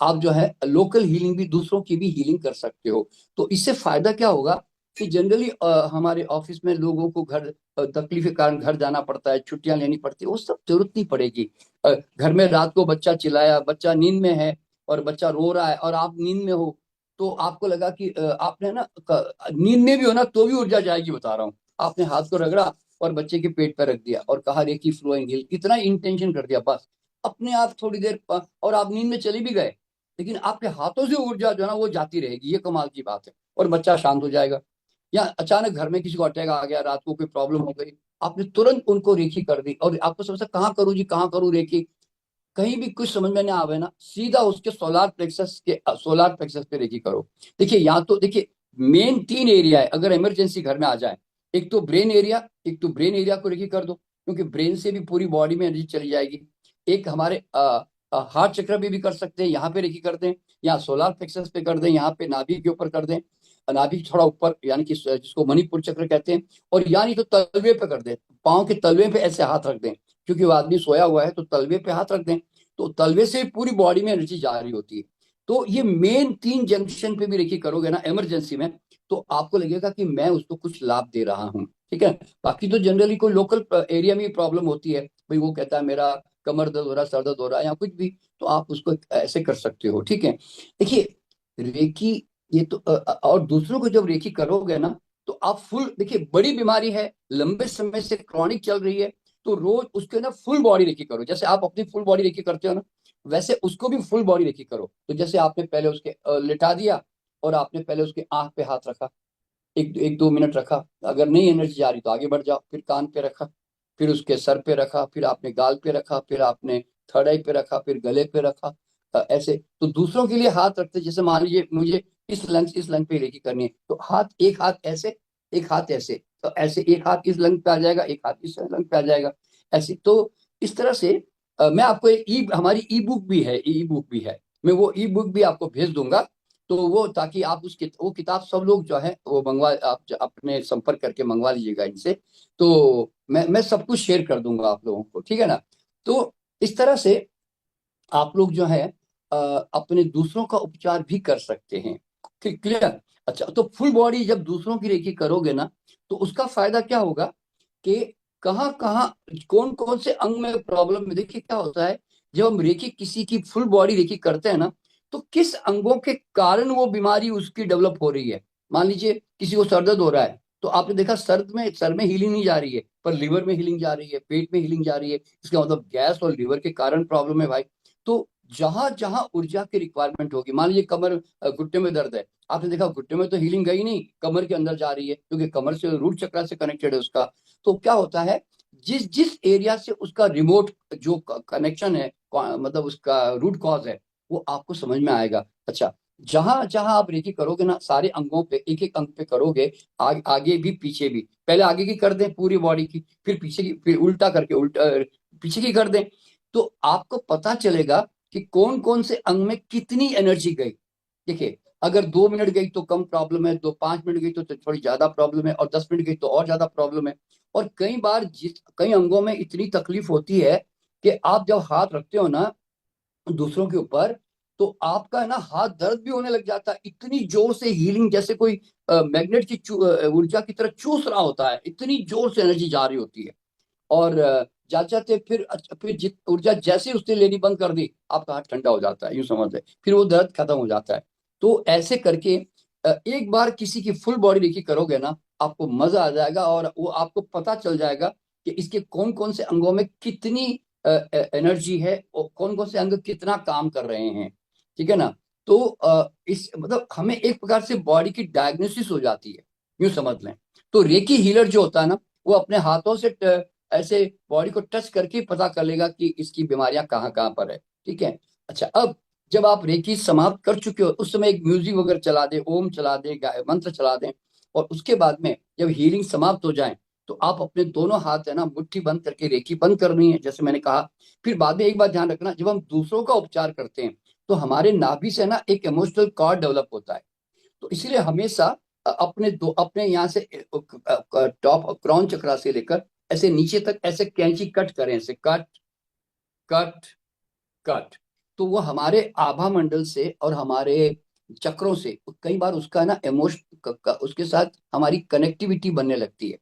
Speaker 2: आप जो है लोकल हीलिंग भी, दूसरों की भी हीलिंग कर सकते हो। तो इससे फायदा क्या होगा कि जनरली हमारे ऑफिस में लोगों को घर तकलीफ के कारण घर जाना पड़ता है, छुट्टियां लेनी पड़ती है, वो सब जरूरत नहीं पड़ेगी। घर में रात को बच्चा चिल्लाया, बच्चा नींद में है और बच्चा रो रहा है और आप नींद में हो, तो आपको लगा कि आपने ना नींद में भी हो ना तो भी ऊर्जा जाएगी, बता रहा हूँ। आपने हाथ को रगड़ा और बच्चे के पेट पर रख दिया और कहा रेकी फ्लोइंग हील, इतना इंटेंशन कर दिया बस, अपने आप थोड़ी देर और आप नींद में चले भी गए, लेकिन आपके हाथों से ऊर्जा जो है ना वो जाती रहेगी, ये कमाल की बात है, और बच्चा शांत हो जाएगा। या अचानक घर में किसी को अटैक आ गया, रात को कोई प्रॉब्लम हो गई, आपने तुरंत उनको रेखी कर दी, और आपको समझता कहाँ करूँ जी, कहाँ करूँ रेखी, कहीं भी कुछ समझ में नहीं आवे ना, सीधा उसके सोलार प्लेक्सस पे रेकी करो। देखिए यहाँ तो देखिए मेन 3 एरिया है अगर इमरजेंसी घर में आ जाए। एक तो ब्रेन एरिया को रेकी कर दो, क्योंकि ब्रेन से भी पूरी बॉडी में एनर्जी चली जाएगी। एक हमारे हार्ट चक्र पे भी कर सकते हैं, यहाँ पे रेकी कर दें, यहाँ सोलार प्लेक्सस पे कर दें, यहाँ पे नाभि के ऊपर कर दें, नाभि थोड़ा ऊपर, यानी कि जिसको मणिपुर चक्र कहते हैं, और यानी तो तलवे पे कर दें, पाँव के तलवे पे ऐसे हाथ रख दें, क्योंकि वो आदमी सोया हुआ है तो तलवे पे हाथ रख दें, तो तलवे से पूरी बॉडी में एनर्जी जा रही होती है। तो ये मेन 3 जंक्शन पे भी रेकी करोगे ना इमरजेंसी में, तो आपको लगेगा कि मैं उसको कुछ लाभ दे रहा हूँ, ठीक है। बाकी तो जनरली कोई लोकल एरिया में प्रॉब्लम होती है, भाई वो कहता है मेरा कमर दर्द हो रहा है, सर दर्द हो रहा है या कुछ भी, तो आप उसको ऐसे कर सकते हो, ठीक है। देखिए रेकी, ये तो और दूसरों को जब रेकी करोगे ना, तो आप फुल, देखिए बड़ी बीमारी है, लंबे समय से क्रॉनिक चल रही है, तो रोज उसके ना फुल बॉडी रेकी करो, जैसे आप अपनी फुल बॉडी रेकी करते हो ना, वैसे उसको भी फुल बॉडी रेकी करो। तो जैसे आपने पहले उसके लिटा दिया, और आपने पहले उसके आंख पे हाथ रखा, 1-2 मिनट रखा, अगर नहीं एनर्जी आ रही तो आगे बढ़ जाओ, फिर कान पे रखा, फिर उसके सर पे रखा, फिर आपने गाल पे रखा, फिर आपने थर्ड आई पे रखा, फिर गले पे रखा। ऐसे तो दूसरों के लिए हाथ रखते, जैसे मान लीजिए मुझे इस लंग पे रेकी करनी है, तो एक हाथ ऐसे, एक हाथ ऐसे, तो ऐसे एक हाथ इस लंग पे आ जाएगा, एक हाथ इस लंग पे आ जाएगा, ऐसे। तो इस तरह से मैं आपको हमारी ई बुक भी है, ई बुक भी है, मैं वो ई बुक भी आपको भेज दूंगा। तो वो ताकि आप वो किताब सब लोग जो है वो आप अपने संपर्क करके मंगवा लीजिएगा इनसे। तो मैं सब कुछ शेयर कर दूंगा आप लोगों को, ठीक है ना। तो इस तरह से आप लोग जो है अपने दूसरों का उपचार भी कर सकते हैं, क्लियर। अच्छा, तो फुल बॉडी जब दूसरों की रेकी करोगे ना, तो उसका फायदा क्या होगा कि कहाँ कहाँ कौन कौन से अंग में प्रॉब्लम में, देखिए क्या होता है, जब हम रेकी किसी की फुल बॉडी रेकी करते हैं ना, तो किस अंगों के कारण वो बीमारी उसकी डेवलप हो रही है। मान लीजिए किसी को सर दर्द हो रहा है, तो आपने देखा सर में हीलिंग नहीं जा रही है, पर लिवर में हीलिंग जा रही है, पेट में हीलिंग जा रही है, इसका मतलब गैस और लिवर के कारण प्रॉब्लम है भाई। तो जहां जहां ऊर्जा की रिक्वायरमेंट होगी, मान लीजिए कमर, घुट्टे में दर्द है, आपने देखा घुट्टे में तो हीलिंग गई नहीं, कमर के अंदर जा रही है, क्योंकि कमर से रूट चक्र से कनेक्टेड है उसका। तो क्या होता है, जिस जिस एरिया से उसका रिमोट जो कनेक्शन है, मतलब उसका रूट कॉज है, वो आपको समझ में आएगा। अच्छा, जहां जहां आप रेकी करोगे ना, सारे अंगों पे, एक एक अंग पे करोगे, आगे भी पीछे भी, पहले आगे की कर दें पूरी बॉडी की, फिर पीछे की, फिर उल्टा करके उल्टा पीछे की कर दें, तो आपको पता चलेगा कि कौन कौन से अंग में कितनी एनर्जी गई। देखिए, अगर 2 मिनट गई तो कम प्रॉब्लम है, 5 मिनट गई तो थोड़ी ज्यादा प्रॉब्लम है, और 10 मिनट गई तो और ज्यादा प्रॉब्लम है। और कई बार कई अंगों में इतनी तकलीफ होती है कि आप जब हाथ रखते हो ना दूसरों के ऊपर, तो आपका है ना हाथ दर्द भी होने लग जाता है, इतनी जोर से हीलिंग, जैसे कोई मैग्नेट की ऊर्जा की तरह चूस रहा होता है, इतनी जोर से एनर्जी जा रही होती है। और जाते जाते फिर जित ऊर्जा जैसे ही उसने लेनी बंद कर दी, आपका हाथ ठंडा हो जाता है, यूं समझ ले, फिर वो दर्द खत्म हो जाता है। तो ऐसे करके एक बार किसी की फुल बॉडी रेकी करोगे ना, आपको मजा आ जाएगा, और वो आपको पता चल जाएगा कि इसके कौन कौन से अंगों में कितनी एनर्जी है, और कौन कौन से अंग कितना काम कर रहे हैं, ठीक है ना। तो इस मतलब हमें एक प्रकार से बॉडी की डायग्नोसिस हो जाती है, यूं समझ लें। तो रेकी हीलर जो होता है ना, वो अपने हाथों से ऐसे बॉडी को टच करके ही पता कर लेगा कि इसकी बीमारियां कहाँ कहाँ पर है, ठीक है। अच्छा, अब जब आप रेकी समाप्त कर चुके हो, उस समय एक म्यूजिक वगैरह चला दे, ओम चला दे, मंत्र चला दें, और उसके बाद में जब हीलिंग समाप्त हो जाए, तो आप अपने दोनों हाथ है ना मुट्ठी बंद करके रेकी बंद करनी है, जैसे मैंने कहा। फिर बाद में एक बात ध्यान रखना, जब हम दूसरों का उपचार करते हैं, तो हमारे नाभि से ना एक इमोशनल कॉर्ड डेवलप होता है। तो इसीलिए हमेशा अपने यहाँ से टॉप क्रॉन चक्रा से लेकर ऐसे नीचे तक ऐसे कैंची कट करें, ऐसे कट कट कट, तो वो हमारे आभा मंडल से और हमारे चक्रों से कई बार उसका ना उसके साथ हमारी कनेक्टिविटी बनने लगती है।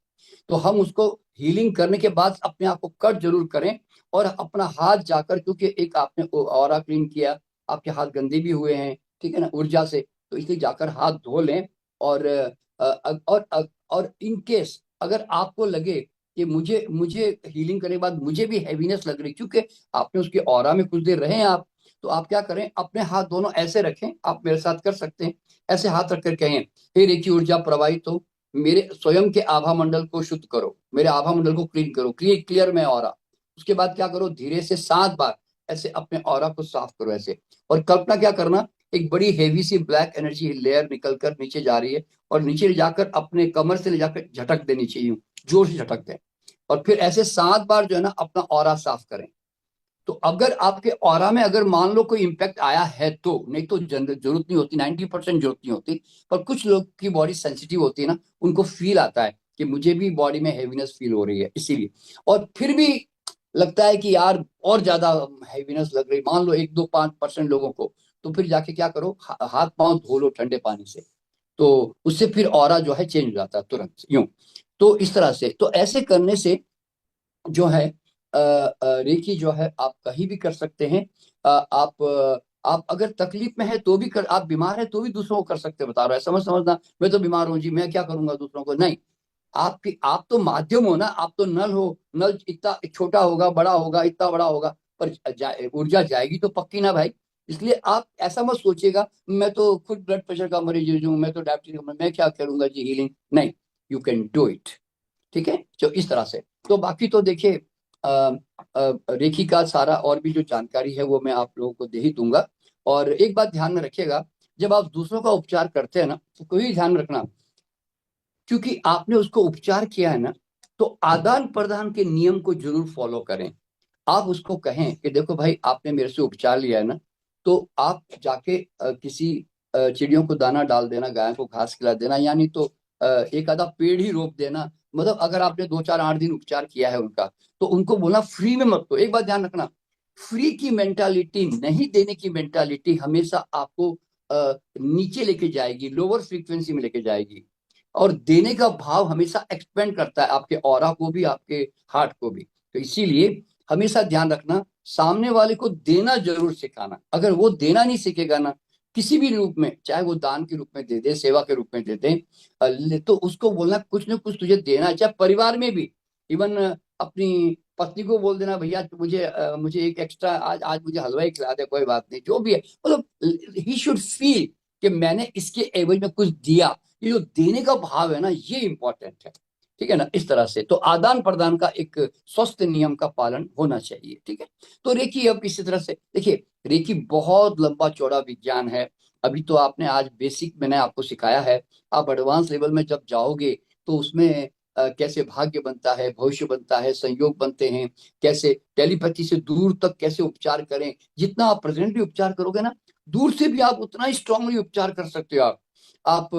Speaker 2: तो हम उसको हीलिंग करने के बाद अपने आप को कट जरूर करें, और अपना हाथ जाकर, क्योंकि एक आपने ऑरा क्लीन किया, आपके हाथ गंदे भी हुए हैं, ठीक है ना, ऊर्जा से, तो इसलिए जाकर हाथ धो लें। और और इन केस अगर आपको लगे कि मुझे मुझे हीलिंग करने के बाद मुझे भी हैवीनेस लग रही, क्योंकि आपने उसके ऑरा में कुछ देर रहे हैं आप, तो आप क्या करें, अपने हाथ दोनों ऐसे रखें, आप मेरे साथ कर सकते हैं, ऐसे हाथ रखकर कहें, हे रेकी ऊर्जा प्रवाहित हो, मेरे स्वयं के आभा मंडल को शुद्ध करो, मेरे आभा मंडल को क्लीन करो, क्लियर में ऑरा। उसके बाद क्या करो, धीरे से 7 बार ऐसे अपने ऑरा को साफ करो ऐसे। और कल्पना क्या करना, एक बड़ी हेवी सी ब्लैक एनर्जी लेयर निकलकर नीचे जा रही है, और नीचे ले जाकर अपने कमर से ले जाकर झटक देनी चाहिए, जोर से झटक दें। और फिर ऐसे 7 बार जो है ना अपना ऑरा साफ करें। तो अगर आपके ऑरा में अगर मान लो कोई इंपैक्ट आया है तो, नहीं तो जरूरत नहीं होती, 90% जरूरत नहीं होती। पर कुछ लोग की बॉडी सेंसिटिव होती है ना, उनको फील आता है कि मुझे भी बॉडी में हैवीनेस फील हो रही है, इसीलिए। और फिर भी लगता है कि यार और ज्यादा हैवीनेस लग रही, मान लो 1 2 5% लोगों को, तो फिर जाके क्या करो, हाथ पांव धो लो ठंडे पानी से। तो उससे फिर ऑरा जो है चेंज हो जाता है तुरंत यूं। तो इस तरह से, तो ऐसे करने से जो है रेकी जो है आप कहीं भी कर सकते हैं। आप अगर तकलीफ में है तो भी कर, आप बीमार है तो भी दूसरों को कर सकते हैं, बता रहा है, समझना, मैं तो बीमार हूँ जी, मैं क्या करूंगा दूसरों को, नहीं। आप तो माध्यम हो ना, आप तो नल हो, नल इतना छोटा होगा, बड़ा होगा, इतना बड़ा होगा, पर ऊर्जा जाएगी तो पक्की ना भाई। इसलिए आप ऐसा मत सोचिएगा मैं तो खुद ब्लड प्रेशर का मरीज हूँ, मैं तो डायबिटीज का मैं क्या करूंगा जी हीलिंग, नहीं। You can do it. ठीक है, तो इस तरह से। तो बाकी तो देखिए, अ, रेखी का सारा और भी जो जानकारी है वो मैं आप लोगों को दे ही दूंगा। और एक बात ध्यान में रखिएगा, जब आप दूसरों का उपचार करते हैं ना, तो कोई ध्यान रखना, क्योंकि आपने उसको उपचार किया है ना, तो आदान प्रदान के नियम को जरूर फॉलो करें। आप उसको कहें कि देखो भाई, आपने मेरे से उपचार लिया है ना, तो आप जाके किसी चिड़ियों को दाना डाल देना, गाय को घास खिला देना, यानी तो एक आधा पेड़ ही रोप देना। मतलब अगर आपने 2 4 8 दिन उपचार किया है उनका, तो उनको बोलना फ्री में मत दो। एक बात ध्यान रखना, फ्री की मेंटालिटी, नहीं देने की मेंटालिटी हमेशा आपको नीचे लेके जाएगी, लोअर फ्रीक्वेंसी में लेके जाएगी। और देने का भाव हमेशा एक्सपेंड करता है आपके ऑरा को भी, आपके हार्ट को भी। तो इसीलिए हमेशा ध्यान रखना, सामने वाले को देना जरूर सिखाना। अगर वो देना नहीं सीखेगा ना, किसी भी रूप में, चाहे वो दान के रूप में दे दे, सेवा के रूप में दे दे, तो उसको बोलना कुछ ना कुछ तुझे देना है, चाहे परिवार में भी। इवन अपनी पत्नी को बोल देना, भैया मुझे एक एक्स्ट्रा आज आज मुझे हलवाई खिला दे, कोई बात नहीं, जो भी है, मतलब ही शुड फील कि मैंने इसके एवज में कुछ दिया। ये जो देने का भाव है ना, ये इंपॉर्टेंट है। ठीक है ना, इस तरह से तो आदान प्रदान का एक स्वस्थ नियम का पालन होना चाहिए। ठीक है। तो रेकी अब इसी तरह से देखिए, रेकी बहुत लंबा चौड़ा विज्ञान है। अभी तो आपने आज बेसिक मैंने आपको सिखाया है, आप एडवांस लेवल में जब जाओगे तो उसमें कैसे भाग्य बनता है, भविष्य बनता है, संयोग बनते हैं, कैसे टेलीपैथी से दूर तक कैसे उपचार करें। जितना आप प्रेजेंटली उपचार करोगे ना, दूर से भी आप उतना ही स्ट्रांगली उपचार कर सकते हो। आप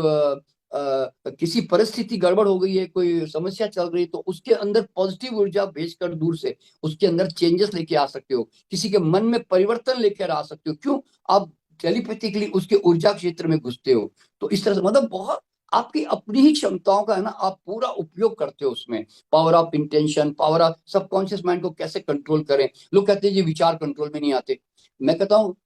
Speaker 2: किसी परिस्थिति गड़बड़ हो गई है, कोई समस्या चल रही है, तो उसके अंदर पॉजिटिव ऊर्जा भेजकर दूर से उसके अंदर चेंजेस लेके आ सकते हो, किसी के मन में परिवर्तन लेकर आ सकते हो। क्यों? आप टेलीपैथिकली उसके ऊर्जा क्षेत्र में घुसते हो। तो इस तरह से मतलब बहुत आपकी अपनी ही क्षमताओं का है ना, आप पूरा उपयोग करते हो उसमें। Power of intention, power of subconscious mind को कैसे कंट्रोल करें। लोग कहते हैं ये विचार कंट्रोल में नहीं आते। मैं कहता हूँ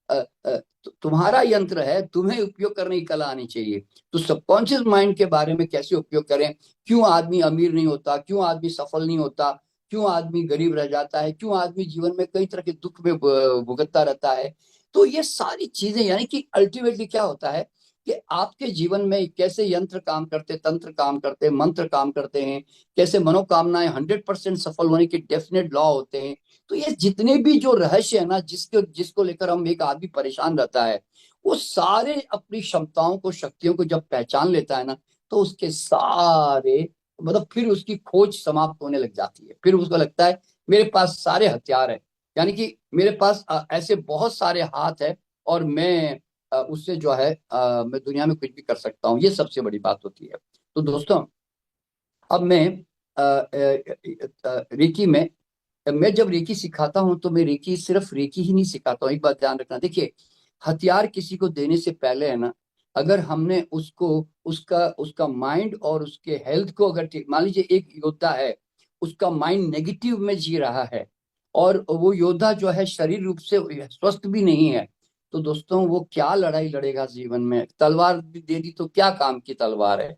Speaker 2: तुम्हारा यंत्र है, तुम्हें उपयोग करने की कला आनी चाहिए। तो सबकॉन्शियस माइंड के बारे में कैसे उपयोग करें, क्यों आदमी अमीर नहीं होता, क्यों आदमी सफल नहीं होता, क्यों आदमी गरीब रह जाता है, क्यों आदमी जीवन में कई तरह के दुख में भुगतता रहता है। तो ये सारी चीजें, यानी कि अल्टीमेटली क्या होता है कि आपके जीवन में कैसे यंत्र काम करते, तंत्र काम करते, मंत्र काम करते हैं, कैसे मनोकामनाएं 100% सफल होने के डेफिनेट लॉ होते हैं। तो ये जितने भी जो रहस्य है ना, जिसको जिसको लेकर हम एक आदमी परेशान रहता है, वो सारे अपनी क्षमताओं को, शक्तियों को जब पहचान लेता है ना, तो उसके सारे, मतलब फिर उसकी खोज समाप्त होने लग जाती है। फिर उसको लगता है मेरे पास सारे हथियार है, यानी कि मेरे पास ऐसे बहुत सारे हाथ है, और मैं उससे जो है मैं दुनिया में कुछ भी कर सकता हूँ। ये सबसे बड़ी बात होती है। तो दोस्तों, अब मैं रिकी में मैं जब रेकी सिखाता हूं तो मैं रेकी सिर्फ रेकी ही नहीं सिखाता हूँ। एक बात ध्यान रखना, देखिए, हथियार किसी को देने से पहले है ना, अगर हमने उसको उसका उसका माइंड और उसके हेल्थ को अगर ठीक, मान लीजिए एक योद्धा है, उसका माइंड नेगेटिव में जी रहा है और वो योद्धा जो है शरीर रूप से स्वस्थ भी नहीं है, तो दोस्तों वो क्या लड़ाई लड़ेगा जीवन में? तलवार भी दे दी तो क्या काम की तलवार है?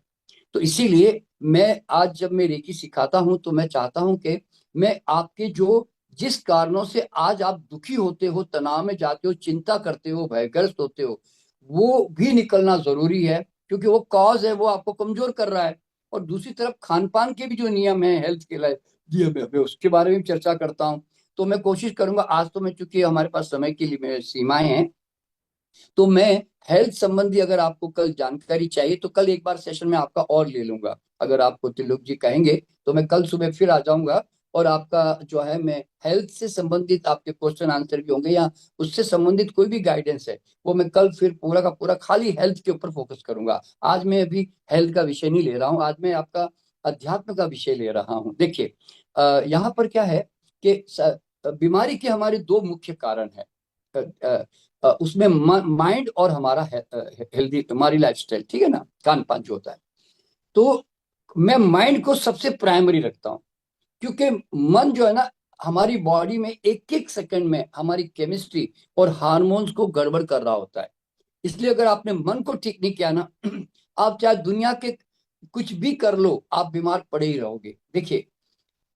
Speaker 2: तो इसीलिए मैं आज जब मैं रेकी सिखाता हूं तो मैं चाहता हूं कि मैं आपके जो जिस कारणों से आज आप दुखी होते हो, तनाव में जाते हो, चिंता करते हो, भयग्रस्त होते हो, वो भी निकलना जरूरी है, क्योंकि वो कॉज है, वो आपको कमजोर कर रहा है। और दूसरी तरफ खान पान के भी जो नियम है हेल्थ के लिए, जी मैं उसके बारे में भी चर्चा करता हूँ। तो मैं कोशिश करूंगा, आज तो मैं, चूंकि हमारे पास समय की सीमाएं हैं, तो मैं हेल्थ संबंधी अगर आपको कल जानकारी चाहिए तो कल एक बार सेशन में आपका और ले लूंगा। अगर आपको त्रिलोक जी कहेंगे तो मैं कल सुबह फिर आ जाऊंगा, और आपका जो है, मैं हेल्थ से संबंधित आपके क्वेश्चन आंसर भी होंगे या उससे संबंधित कोई भी गाइडेंस है, वो मैं कल फिर पूरा का पूरा खाली हेल्थ के ऊपर फोकस करूंगा। आज मैं अभी हेल्थ का विषय नहीं ले रहा हूँ, आज मैं आपका अध्यात्म का विषय ले रहा हूँ। देखिए, यहाँ पर क्या है कि बीमारी के हमारे दो मुख्य कारण है। उसमें माइंड और हमारा हेल्दी हमारी लाइफस्टाइल, ठीक है ना, खान पान जो होता है। तो मैं माइंड को सबसे प्राइमरी रखता हूँ, क्योंकि मन जो है ना, हमारी बॉडी में एक एक सेकंड में हमारी केमिस्ट्री और हार्मोन्स को गड़बड़ कर रहा होता है। इसलिए अगर आपने मन को ठीक नहीं किया ना, आप चाहे दुनिया के कुछ भी कर लो, आप बीमार पड़े ही रहोगे। देखिए,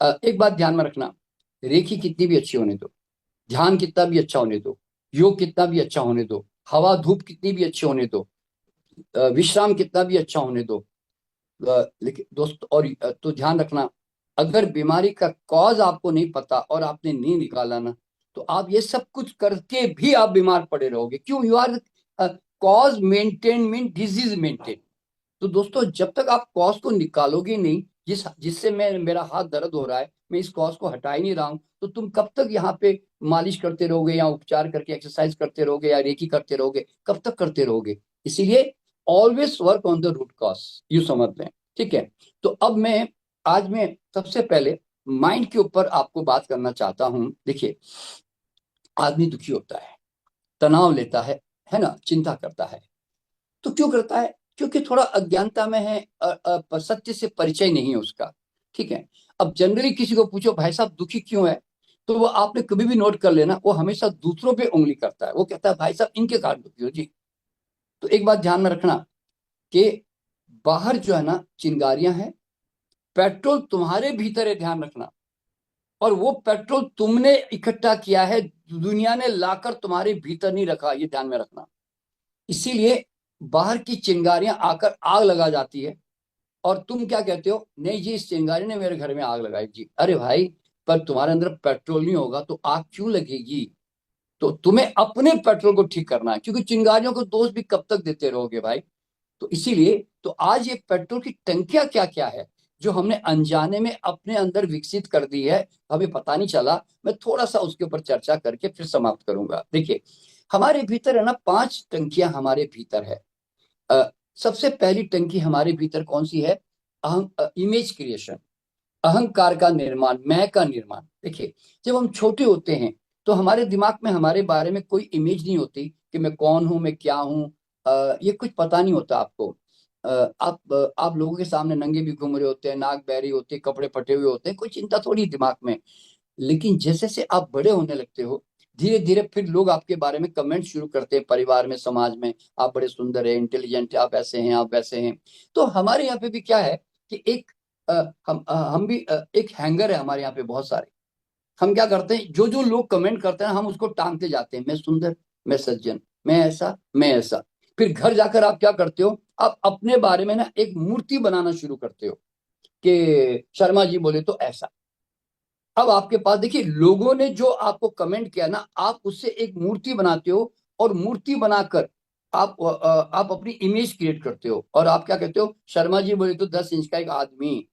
Speaker 2: एक बात ध्यान में रखना, रेखी कितनी भी अच्छी होने दो, ध्यान कितना भी अच्छा होने दो, योग कितना भी अच्छा होने दो, हवा धूप कितनी भी अच्छी होने दो, विश्राम कितना भी अच्छा होने दो, लेकिन दोस्त, और तो ध्यान रखना, अगर बीमारी का कॉज आपको नहीं पता और आपने नहीं निकाला ना, तो आप ये सब कुछ करके भी आप बीमार पड़े रहोगे। क्यों? You are cause maintain mean disease maintain. तो दोस्तों, जब तक आप कॉज को निकालोगे नहीं, जिससे मैं मेरा हाथ दर्द हो रहा है, मैं इस कॉज को हटा ही नहीं रहा हूं, तो तुम कब तक यहाँ पे मालिश करते रहोगे या उपचार करके एक्सरसाइज करते रहोगे या रेकी करते रहोगे? कब तक करते रहोगे? इसीलिए always work on the root cause, you समझ लें। ठीक है, तो अब आज मैं सबसे पहले माइंड के ऊपर आपको बात करना चाहता हूं। देखिए, आदमी दुखी होता है, तनाव लेता है ना, चिंता करता है। तो क्यों करता है? क्योंकि थोड़ा अज्ञानता में है, सत्य से परिचय नहीं है उसका। ठीक है, अब जनरली किसी को पूछो भाई साहब दुखी क्यों है, तो वो आपने कभी भी नोट कर लेना, वो हमेशा दूसरों पे उंगली करता है। वो कहता है भाई साहब इनके कारण दुखी हो जी। तो एक बात ध्यान में रखना कि बाहर जो है ना चिंगारियां हैं, पेट्रोल तुम्हारे भीतर है, ध्यान रखना। और वो पेट्रोल तुमने इकट्ठा किया है, दुनिया ने लाकर तुम्हारे भीतर नहीं रखा, ये ध्यान में रखना। इसीलिए बाहर की चिंगारियां आकर आग लगा जाती है, और तुम क्या कहते हो, नहीं जी इस चिंगारी ने मेरे घर में आग लगाई जी। अरे भाई, पर तुम्हारे अंदर पेट्रोल नहीं होगा तो आग क्यों लगेगी? तो तुम्हें अपने पेट्रोल को ठीक करना है, क्योंकि चिंगारियों को दोष भी कब तक देते रहोगे भाई? तो इसीलिए तो आज ये पेट्रोल की टंकियां क्या क्या है जो हमने अनजाने में अपने अंदर विकसित कर दी है, हमें पता नहीं चला। मैं थोड़ा सा उसके ऊपर चर्चा करके फिर समाप्त करूंगा। देखिए, हमारे भीतर है ना 5 टंकियां हमारे भीतर है। अ, सबसे पहली टंकी हमारे भीतर कौन सी है? इमेज क्रिएशन, अहंकार का निर्माण, मैं का निर्माण। देखिए, जब हम छोटे होते हैं तो हमारे दिमाग में हमारे बारे में कोई इमेज नहीं होती कि मैं कौन हूं, मैं क्या हूं। ये कुछ पता नहीं होता आपको। आप लोगों के सामने नंगे भी घूम रहे होते हैं, नाक बहरी होती है, कपड़े फटे हुए होते हैं, कोई चिंता थोड़ी दिमाग में। लेकिन जैसे जैसे आप बड़े होने लगते हो, धीरे धीरे फिर लोग आपके बारे में कमेंट शुरू करते हैं, परिवार में, समाज में, आप बड़े सुंदर हैं, इंटेलिजेंट, आप ऐसे हैं, आप वैसे हैं। तो हमारे यहाँ पे भी क्या है कि एक हम भी एक हैंगर है हमारे यहाँ पे बहुत सारे। हम क्या करते हैं, जो जो लोग कमेंट करते हैं हम उसको टांगते जाते हैं, मैं सुंदर, मैं सज्जन, मैं ऐसा, मैं ऐसा। फिर घर जाकर आप क्या करते हो, आप अपने बारे में ना एक मूर्ति बनाना शुरू करते हो कि शर्मा जी बोले तो ऐसा। अब आपके पास देखिए, लोगों ने जो आपको कमेंट किया ना, आप उससे एक मूर्ति बनाते हो, और मूर्ति बनाकर आप अपनी इमेज क्रिएट करते हो, और आप क्या कहते हो, शर्मा जी बोले तो 10 इंच का एक आदमी।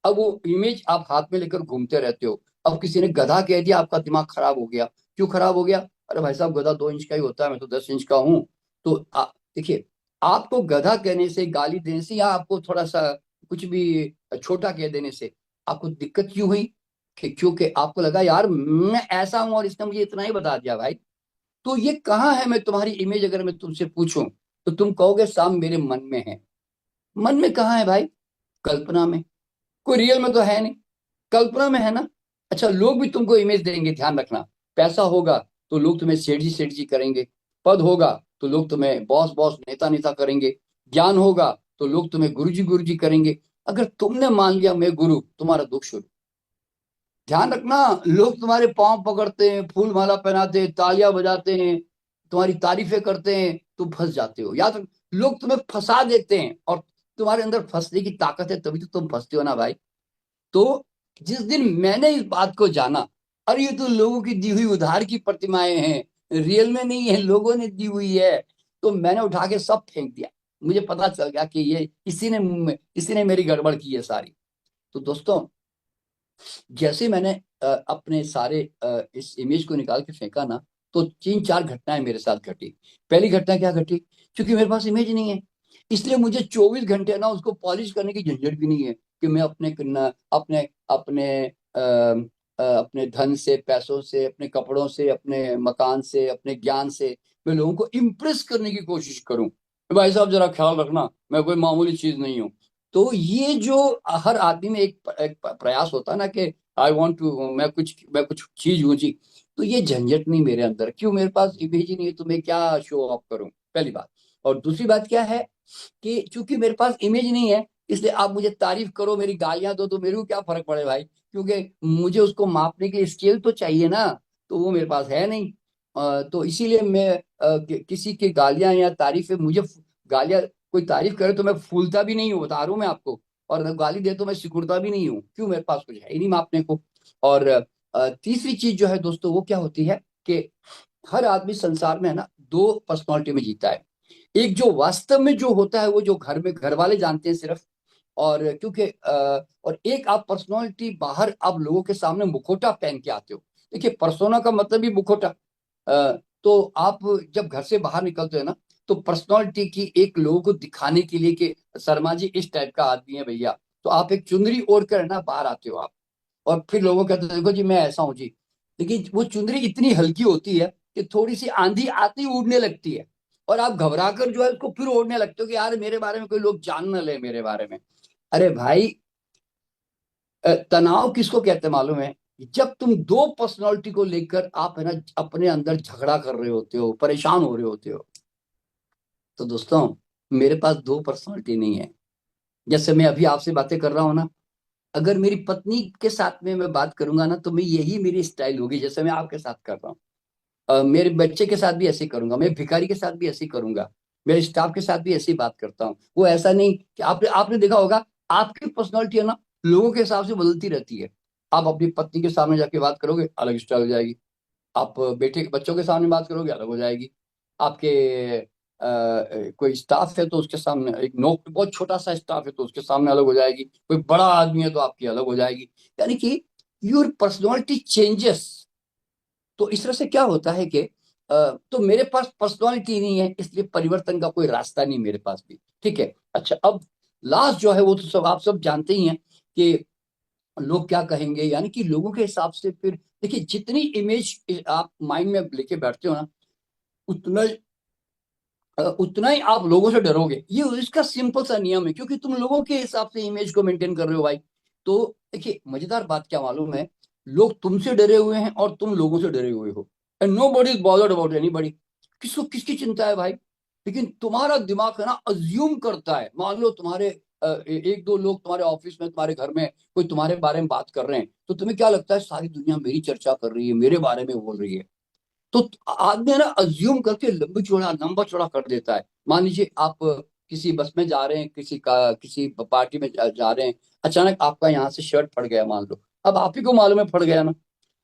Speaker 2: अब वो इमेज आप हाथ में लेकर घूमते रहते हो। अब किसी ने गधा कह दिया, आपका दिमाग खराब हो गया। क्यों खराब हो गया? अरे भाई साहब, गधा 2 इंच का ही होता है, मैं तो 10 इंच का हूँ। तो देखिए, आपको गधा कहने से, गाली देने से, या आपको थोड़ा सा कुछ भी छोटा कह देने से आपको दिक्कत क्यों हुई? क्योंकि आपको लगा यार मैं ऐसा हूं और इसने मुझे इतना ही बता दिया भाई। तो ये कहाँ है, मैं तुम्हारी इमेज अगर मैं तुमसे पूछूं तो तुम कहोगे साहब मेरे मन में है। मन में कहाँ है भाई? कल्पना में। कोई रियल में तो है नहीं, कल्पना में है ना। अच्छा, लोग भी तुमको इमेज देंगे, ध्यान रखना। पैसा होगा तो लोग तुम्हें सेठ जी करेंगे। पद होगा तो लोग तुम्हें बॉस बॉस नेता नेता करेंगे। ज्ञान होगा तो लोग तुम्हें गुरु जी करेंगे। अगर तुमने मान लिया मैं गुरु, तुम्हारा दुख शुरू। ध्यान रखना, लोग तुम्हारे पांव पकड़ते हैं, फूल माला पहनाते हैं, तालियां बजाते हैं, तुम्हारी तारीफें करते हैं, तुम फंस जाते हो। याद रख, लोग तुम्हें फंसा देते हैं और तुम्हारे अंदर फंसने की ताकत है तभी तो तुम फंसते हो ना भाई। तो जिस दिन मैंने इस बात को जाना, अरे ये तो लोगों की दी हुई उधार की प्रतिमाएं हैं, रियल में नहीं है, लोगों ने दी हुई है, तो मैंने उठा के सब फेंक दिया। मुझे पता चल गया कि ये इसी ने मेरी गड़बड़ की है सारी। तो दोस्तों, जैसे मैंने अपने सारे इस इमेज को निकाल के फेंका ना, तो तीन चार घटनाएं मेरे साथ घटी। पहली घटना क्या घटी? क्योंकि मेरे पास इमेज नहीं है, इसलिए मुझे 24 घंटे ना उसको पॉलिश करने की झंझट भी नहीं है कि मैं अपने अपने अपने धन से, पैसों से, अपने कपड़ों से, अपने मकान से, अपने ज्ञान से मैं लोगों को इम्प्रेस करने की कोशिश करूं। भाई साहब जरा ख्याल रखना, मैं कोई मामूली चीज नहीं हूं। तो ये जो हर आदमी में एक प्रयास होता है ना कि आई वॉन्ट टू, मैं कुछ चीज ऊंची। तो ये झंझट नहीं मेरे अंदर, क्यों? मेरे पास इमेज ही नहीं है तो मैं क्या शो ऑफ करूं, पहली बात। और दूसरी बात क्या है कि चूंकि मेरे पास इमेज नहीं है, इसलिए आप मुझे तारीफ करो, मेरी गालियां दो, तो मेरे को क्या फर्क पड़े भाई, क्योंकि मुझे उसको मापने के लिए स्केल तो चाहिए ना। तो वो मेरे पास है नहीं। तो इसीलिए मैं किसी की गालियां या तारीफें, मुझे गालियां, कोई तारीफ करे तो मैं फूलता भी नहीं हूँ, बता रहा हूँ मैं आपको। और गाली दे तो मैं सिकुड़ता भी नहीं हूँ, क्यों? मेरे पास कुछ है ही नहीं मापने को। और तीसरी चीज जो है दोस्तों, वो क्या होती है कि हर आदमी संसार में है ना, दो पर्सनालिटी में जीता है। एक जो वास्तव में जो होता है, वो जो घर में घर वाले जानते हैं सिर्फ। और क्योंकि और एक आप पर्सनालिटी बाहर आप लोगों के सामने मुखोटा पहन के आते हो। देखिए, पर्सोना का मतलब ही मुखोटा। तो आप जब घर से बाहर निकलते हो ना, तो पर्सनालिटी की एक लोगों को दिखाने के लिए कि शर्मा जी इस टाइप का आदमी है भैया, तो आप एक चुंदरी ओढ़ कर ना बाहर आते हो आप। और फिर लोगों कहते हैं देखो जी मैं ऐसा हूं जी। लेकिन वो चुंदरी इतनी हल्की होती है कि थोड़ी सी आंधी आती ही उड़ने लगती है, और आप घबरा कर जो है उसको फिर ओढ़ने लगते हो कि यार मेरे बारे में कोई लोग जान ना ले मेरे बारे में। अरे भाई, तनाव किसको कहते हैं मालूम है? जब तुम दो पर्सनालिटी को लेकर आप है ना अपने अंदर झगड़ा कर रहे होते हो, परेशान हो रहे होते हो। तो दोस्तों, मेरे पास दो पर्सनालिटी नहीं है। जैसे मैं अभी आपसे बातें कर रहा हूं ना, अगर मेरी पत्नी के साथ में मैं बात करूंगा ना, तो मैं यही मेरी स्टाइल होगी जैसे मैं आपके साथ कर रहा हूँ। मेरे बच्चे के साथ भी ऐसे ही करूंगा, मैं भिखारी के साथ भी ऐसे ही करूंगा, मेरे स्टाफ के साथ भी ऐसे ही बात करता हूँ। वो ऐसा नहीं कि आपने आपने देखा होगा, आपकी पर्सनालिटी है ना लोगों के हिसाब से बदलती रहती है। आप अपनी पत्नी के सामने जाके बात करोगे, अलग स्टाइल हो जाएगी। आप बेटे बच्चों के सामने बात करोगे, अलग हो जाएगी। आपके कोई स्टाफ है तो उसके सामने, एक नौक बहुत छोटा सा स्टाफ है तो उसके सामने अलग हो जाएगी। कोई बड़ा आदमी है तो आपकी अलग हो जाएगी। यानी कि योर पर्सनालिटी चेंजेस। तो इस तरह से क्या होता है कि तो मेरे पास पर्सनालिटी नहीं है, इसलिए परिवर्तन का कोई रास्ता नहीं मेरे पास भी। ठीक है, अच्छा, अब लास्ट जो है वो तो सब आप सब जानते ही हैं कि लोग क्या कहेंगे, यानी कि लोगों के हिसाब से फिर देखिए, जितनी इमेज आप माइंड में लेके बैठते हो ना, उतना उतना ही आप लोगों से डरोगे। ये इसका सिंपल सा नियम है, क्योंकि तुम लोगों के हिसाब से इमेज को मेंटेन कर रहे हो भाई। तो देखिए, मजेदार बात क्या मालूम है, लोग तुमसे डरे हुए हैं और तुम लोगों से डरे हुए हो। And nobody is bothered about anybody. किसको किसकी चिंता है भाई? लेकिन तुम्हारा दिमाग है ना अज्यूम करता है। मान लो तुम्हारे एक दो लोग तुम्हारे ऑफिस में, तुम्हारे घर में कोई तुम्हारे बारे में बात कर रहे हैं, तो तुम्हें क्या लगता है सारी दुनिया मेरी चर्चा कर रही है, मेरे बारे में बोल रही है। तो आदमी है ना अज्यूम करके लंबी चौड़ा लंबा चौड़ा कर देता है। मान लीजिए आप किसी बस में जा रहे हैं, किसी पार्टी में जा रहे हैं, अचानक आपका यहाँ से शर्ट फट गया मान लो। अब आप ही को मालूम है फट गया ना,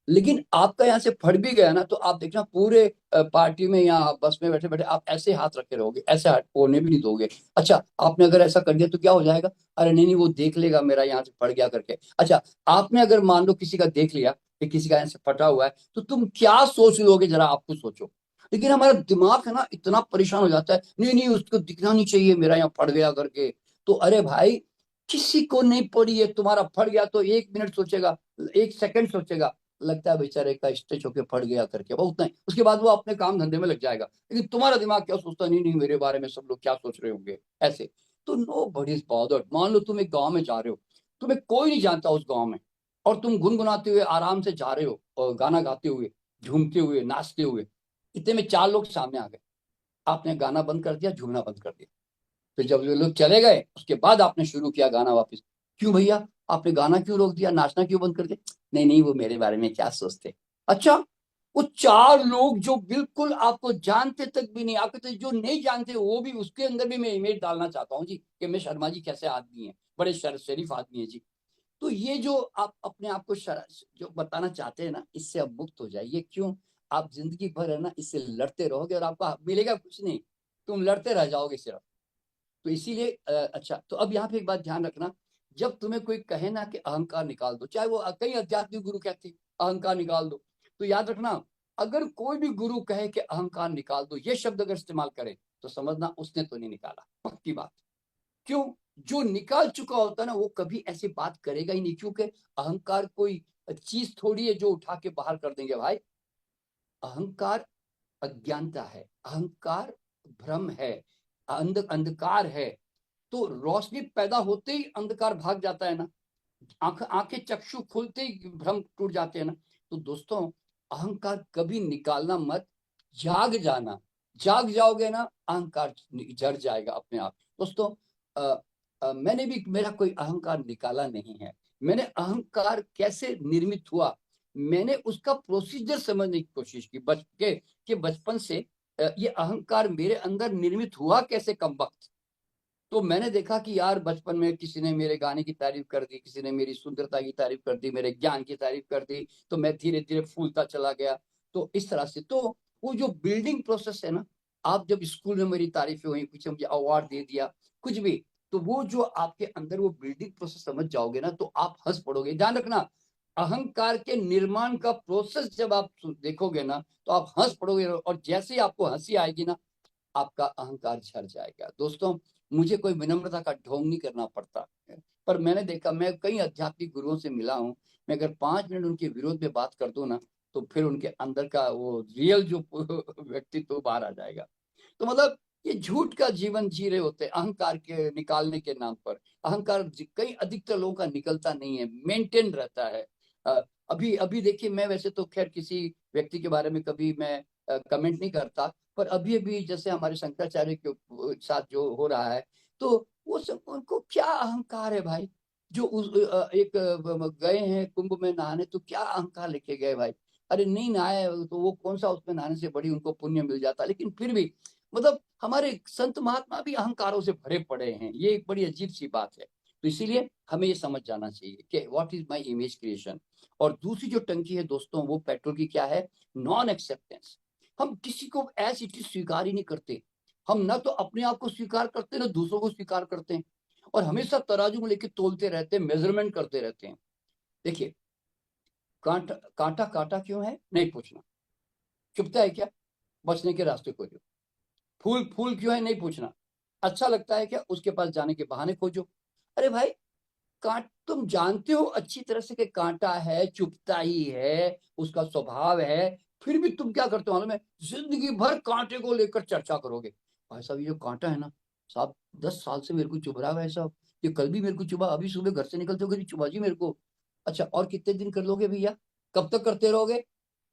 Speaker 2: लेकिन आपका यहाँ से फट भी गया ना, तो आप देखना पूरे पार्टी में या बस में बैठे बैठे आप ऐसे हाथ रखे रहोगे, ऐसे हाथ होने भी नहीं दोगे। अच्छा, आपने अगर ऐसा कर दिया तो क्या हो जाएगा? अरे नहीं नहीं, वो देख लेगा मेरा यहाँ से फट गया करके। अच्छा, आपने अगर मान लो किसी का देख लिया कि किसी का यहाँ से फटा हुआ है, तो तुम क्या सोच लोगे, जरा आपको सोचो। लेकिन हमारा दिमाग है ना इतना परेशान हो जाता है, नहीं नहीं उसको दिखना नहीं चाहिए मेरा यहाँ फट गया करके। तो अरे भाई, किसी को नहीं पड़ी है। तुम्हारा फट गया तो 1 मिनट सोचेगा, 1 सेकंड सोचेगा, लगता है बेचारे का स्ट्रेच होके फट गया करके, वो उतना ही, उसके बाद वो अपने काम धंधे में लग जाएगा। लेकिन तुम्हारा दिमाग क्या सोचता, नहीं नहीं मेरे बारे में सब लोग क्या सोच रहे होंगे ऐसे। तो नो बडी इज बॉदर्ड। मान लो तुम एक गांव में जा रहे हो, तुम्हें कोई नहीं जानता उस गांव में, और तुम गुनगुनाते हुए आराम से जा रहे हो, और गाना गाते हुए, झूमते हुए, नाचते हुए, इतने में 4 लोग सामने आ गए। आपने गाना बंद कर दिया, झूमना बंद कर दिया। फिर जब ये लोग चले गए, उसके बाद आपने शुरू किया गाना वापस। क्यों भैया, आपने गाना क्यों रोक दिया, नाचना क्यों बंद कर दिया? नहीं नहीं, वो मेरे बारे में क्या सोचते। अच्छा, वो 4 लोग जो बिल्कुल आपको जानते तक भी नहीं, आपके तो जो नहीं जानते वो भी, उसके अंदर भी मैं इमेज डालना चाहता हूँ जी, कि मैं शर्मा जी कैसे आदमी है, बड़े शरीफ आदमी है जी। तो ये जो आप अपने आप को जो बताना चाहते हैं ना, इससे आप मुक्त हो जाइए। क्यों? आप जिंदगी भर है ना इससे लड़ते रहोगे, और आपको मिलेगा कुछ नहीं, तुम लड़ते रह जाओगे सिर्फ। तो इसीलिए अच्छा, तो अब यहाँ पे एक बात ध्यान रखना, जब तुम्हें कोई कहे ना कि अहंकार निकाल दो, चाहे वो कई आध्यात्मिक गुरु कहते हैं अहंकार निकाल दो, तो याद रखना, अगर कोई भी गुरु कहे कि अहंकार निकाल दो, ये शब्द अगर इस्तेमाल करे, तो समझना उसने तो नहीं निकाला, पक्की बात। क्यों? जो निकाल चुका होता है ना, वो कभी ऐसी बात करेगा ही नहीं, क्योंकि अहंकार कोई चीज थोड़ी है जो उठा के बाहर कर देंगे भाई। अहंकार अज्ञानता है, अहंकार भ्रम है, अंधकार है। तो रोशनी पैदा होते ही अंधकार भाग जाता है ना, आंखें चक्षु खुलते ही भ्रम टूट जाते हैं ना। तो दोस्तों, अहंकार कभी निकालना मत, जाग जाना। जाग जाओगे ना, अहंकार जड़ जाएगा अपने आप। दोस्तों, मैंने भी मेरा कोई अहंकार निकाला नहीं है। मैंने अहंकार कैसे निर्मित हुआ, मैंने उसका प्रोसीजर समझने की कोशिश की, कि बचपन से ये अहंकार मेरे अंदर निर्मित हुआ कैसे, कम वक्त। तो मैंने देखा कि यार, बचपन में किसी ने मेरे गाने की तारीफ कर दी, किसी ने मेरी सुंदरता की तारीफ कर दी, मेरे ज्ञान की तारीफ कर दी, तो मैं धीरे धीरे फूलता चला गया। तो इस तरह से, तो वो जो बिल्डिंग प्रोसेस है ना, आप जब स्कूल में मेरी तारीफें हुई, कुछ मुझे अवार्ड दे दिया, कुछ भी, तो वो जो आपके अंदर वो बिल्डिंग प्रोसेस समझ जाओगे ना, तो आप हंस पड़ोगे। ध्यान रखना, अहंकार के निर्माण का प्रोसेस जब आप देखोगे ना, तो आप हंस पड़ोगे, और जैसे ही आपको हंसी आएगी ना, आपका अहंकार झड़ जाएगा। दोस्तों, मुझे कोई विनम्रता का ढोंग नहीं करना पड़ता है, पर मैंने देखा, मैं कई आध्यात्मिक गुरुओं से मिला हूं, मैं अगर 5 मिनट उनके विरोध में बात कर दूं ना, तो फिर उनके अंदर का वो रियल जो व्यक्तित्व बाहर आ जाएगा। तो मतलब, ये झूठ का जीवन जी रहे होते हैं अहंकार के निकालने के नाम पर। अहंकार कई अधिकतर लोगों का निकलता नहीं है, मेंटेन रहता है। अभी अभी देखिए, मैं वैसे तो खैर किसी व्यक्ति के बारे में कभी मैं कमेंट नहीं करता, पर अभी अभी जैसे हमारे शंकराचार्य के साथ जो हो रहा है, तो वो सब, उनको क्या अहंकार है भाई, जो एक गए हैं कुंभ में नहाने, तो क्या अहंकार लेके गए भाई? अरे नहीं नहाए तो वो कौन सा उसमें नहाने से बड़ी उनको पुण्य मिल जाता, लेकिन फिर भी, मतलब हमारे संत महात्मा भी अहंकारों से भरे पड़े हैं, ये एक बड़ी अजीब सी बात है। तो इसीलिए हमें ये समझ जाना चाहिए कि what is my image creation. और दूसरी जो टंकी है दोस्तों, वो पेट्रोल की क्या है? Non acceptance. हम किसी को एज इट इज स्वीकार ही नहीं करते। हम ना तो अपने आप को स्वीकार करते, ना दूसरों को स्वीकार करते हैं, और हमेशा तराजू में लेके तोलते रहते हैं, मेजरमेंट करते रहते हैं। देखिए, कांटा कांटा काटा क्यों है, नहीं पूछना। चुभता है क्या? बचने के रास्ते खोजो। फूल फूल क्यों है, नहीं पूछना। अच्छा लगता है क्या? उसके पास जाने के बहाने खोजो। अरे भाई, तुम जानते हो अच्छी तरह से कि कांटा है, चुभता ही है, उसका स्वभाव है, फिर भी तुम क्या करते हो मालूम है? जिंदगी भर कांटे को लेकर चर्चा करोगे। भाई साहब, ये जो कांटा है ना साहब, 10 साल से मेरे को चुभ रहा है भाई साहब, ये कल भी मेरे को चुभा, अभी सुबह घर से निकलते हो चुभा जी मेरे को। अच्छा, और कितने दिन कर लोगे भैया? कब तक करते रहोगे?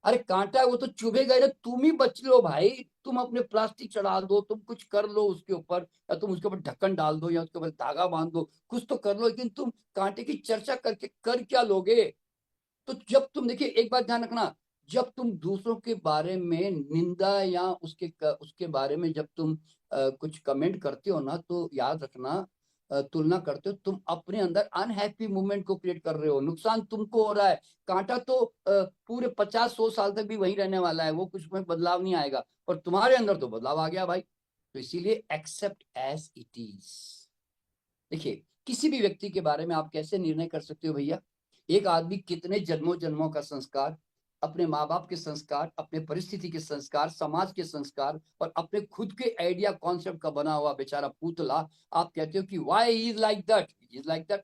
Speaker 2: अरे कांटा है, वो तो चुभेगा ही ना, तुम ही बच लो भाई। तुम अपने प्लास्टिक चढ़ा दो, तुम कुछ कर लो उसके ऊपर, या तुम उसके ऊपर ढक्कन डाल दो, या उसके ऊपर धागा बांध दो, कुछ तो कर लो, लेकिन तुम कांटे की चर्चा करके कर क्या लोगे? तो जब तुम, देखिए एक बात ध्यान रखना, जब तुम दूसरों के बारे में निंदा या उसके बारे में जब तुम कुछ कमेंट करते हो ना, तो याद रखना, तुलना करते हो, तुम अपने अंदर अनहैप्पी मूवमेंट को क्रिएट कर रहे हो, नुकसान तुमको हो रहा है। कांटा तो पूरे 50-100 साल तक भी वही रहने वाला है, वो कुछ में बदलाव नहीं आएगा, और तुम्हारे अंदर तो बदलाव आ गया भाई। तो इसीलिए एक्सेप्ट एज इट इज। देखिए, किसी भी व्यक्ति के बारे में आप कैसे निर्णय कर सकते हो भैया? एक आदमी कितने जन्मों जन्मों का संस्कार, अपने माँ बाप के संस्कार, अपने परिस्थिति के संस्कार, समाज के संस्कार और अपने खुद के आइडिया कॉन्सेप्ट का बना हुआ बेचारा पुतला, आप कहते हो कि why is like that, is like that.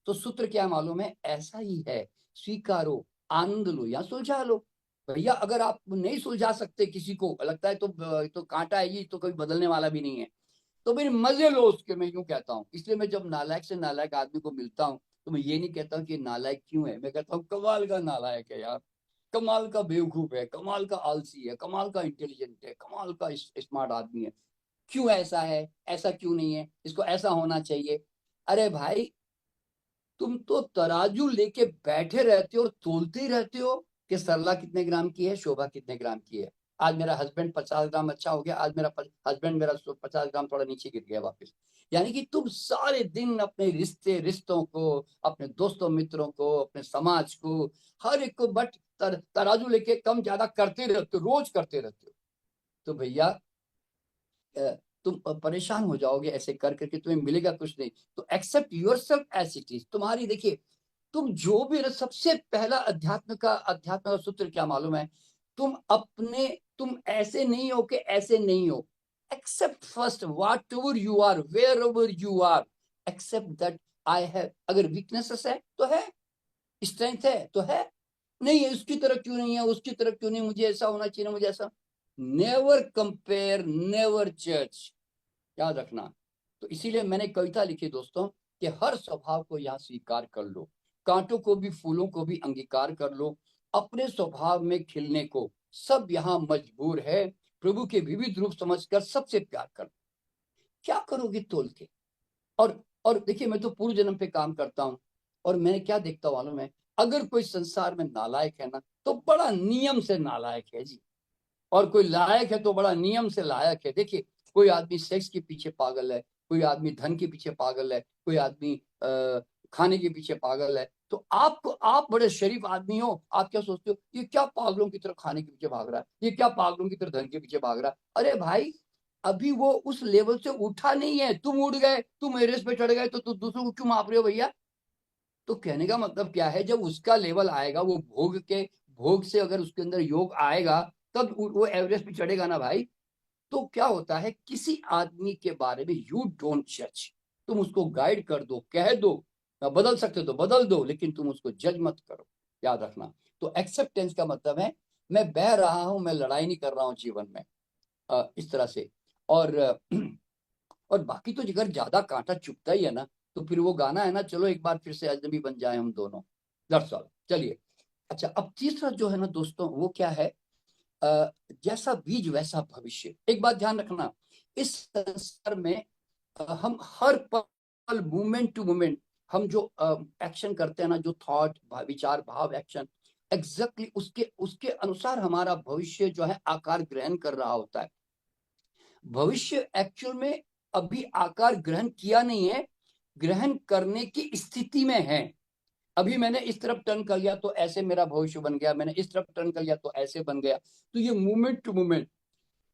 Speaker 2: तो सूत्र क्या मालूम है, ऐसा ही है, स्वीकारो, आनंद लो या सुलझा लो। भैया अगर आप नहीं सुलझा सकते, किसी को लगता है तो कांटा है, ये तो कभी बदलने वाला भी नहीं है, तो फिर मजे लो उसके, मैं यूं कहता हूँ। इसलिए मैं जब नालायक से नालायक आदमी को मिलता हूँ तो मैं ये नहीं कहता हूँ कि नालायक क्यों है, मैं कहता हूँ कमाल का नालायक है यार, कमाल का बेवकूफ है, कमाल का आलसी है, कमाल का इंटेलिजेंट है, कमाल का स्मार्ट आदमी है। क्यों ऐसा है, ऐसा क्यों नहीं है, इसको ऐसा होना चाहिए। अरे भाई, तुम तो तराजू लेके बैठे रहते हो और तोलते ही रहते हो कि सरला कितने ग्राम की है, शोभा कितने ग्राम की है। आज मेरा हस्बैंड 50 ग्राम अच्छा हो गया, आज मेरा हस्बैंड मेरा 50 ग्राम थोड़ा नीचे गिर गया वापस। यानी कि तुम सारे दिन अपने रिश्तों को, अपने दोस्तों मित्रों को, अपने समाज को, हर एक को बट तराजू लेके कम ज्यादा करते रहते हो, रोज करते रहते हो। तो भैया तुम परेशान हो जाओगे, ऐसे कर करके तुम्हें मिलेगा कुछ नहीं। तो accept yourself as it is. तुम्हारी देखिए, तुम जो भी सबसे पहला अध्यात्म का सूत्र क्या मालूम है, तुम ऐसे नहीं हो कि ऐसे नहीं हो। Accept first whatever you are, wherever you are, accept that I have. अगर वीकनेसेस है तो है, स्ट्रेंथ है तो है, नहीं है उसकी तरफ क्यों नहीं है, उसकी तरफ क्यों नहीं, मुझे ऐसा होना चाहिए, मुझे ऐसा। नेवर कंपेयर, नेवर जज, याद रखना। तो इसीलिए मैंने कविता लिखी दोस्तों, कि हर स्वभाव को यहाँ स्वीकार कर लो, कांटों को भी फूलों को भी अंगीकार कर लो, अपने स्वभाव में खिलने को सब यहाँ मजबूर है, प्रभु के विविध रूप समझकर सबसे प्यार कर। क्या करोगे तोल के। और देखिए, मैं तो पूर्व जन्म पे काम करता हूँ, और मैंने क्या देखता हूँ मालूम है, अगर कोई संसार में नालायक है ना, तो बड़ा नियम से नालायक है जी, और कोई लायक है तो बड़ा नियम से लायक है। देखिए, कोई आदमी सेक्स के पीछे पागल है, कोई आदमी धन के पीछे पागल है, कोई आदमी खाने के पीछे पागल है, तो आप बड़े शरीफ आदमी हो, आप क्या सोचते हो, ये क्या पागलों की तरह खाने के पीछे भाग रहा है, ये क्या पागलों की तरह धन के पीछे भाग रहा है। अरे भाई, अभी वो उस लेवल से उठा नहीं है, तुम उठ गए, तुम एवरेस्ट पे चढ़ गए, तो तुम दूसरों को क्यों माप रहे हो भैया। तो कहने का मतलब क्या है, जब उसका लेवल आएगा, वो भोग से अगर उसके अंदर योग आएगा, तब वो एवरेस्ट पे चढ़ेगा ना भाई। तो क्या होता है, किसी आदमी के बारे में यू डोंट जज, तुम उसको गाइड कर दो, कह दो, बदल सकते हो तो बदल दो, लेकिन तुम उसको जज मत करो, याद रखना। तो एक्सेप्टेंस का मतलब है, मैं बह रहा हूं, मैं लड़ाई नहीं कर रहा हूं जीवन में, इस तरह से। और और बाकी तो अगर ज्यादा कांटा चुभता ही है ना, तो फिर वो गाना है ना, चलो एक बार फिर से अजनबी बन जाए हम दोनों, दैट्स ऑल। चलिए, अच्छा, अब तीसरा जो है ना दोस्तों, वो क्या है, जैसा बीज वैसा भविष्य। एक बात ध्यान रखना, इस संसार में हम हर पल, मोमेंट टू मोमेंट, हम जो एक्शन करते हैं ना, जो थॉट, विचार, भाव, एक्शन, एग्जैक्टली उसके उसके अनुसार हमारा भविष्य जो है आकार ग्रहण कर रहा होता है। भविष्य एक्चुअल में अभी आकार ग्रहण किया नहीं है, ग्रहण करने की स्थिति में है। अभी मैंने इस तरफ टर्न कर लिया तो ऐसे मेरा भविष्य बन गया, मैंने इस तरफ टर्न कर लिया तो ऐसे बन गया। तो ये मूवमेंट टू मूवमेंट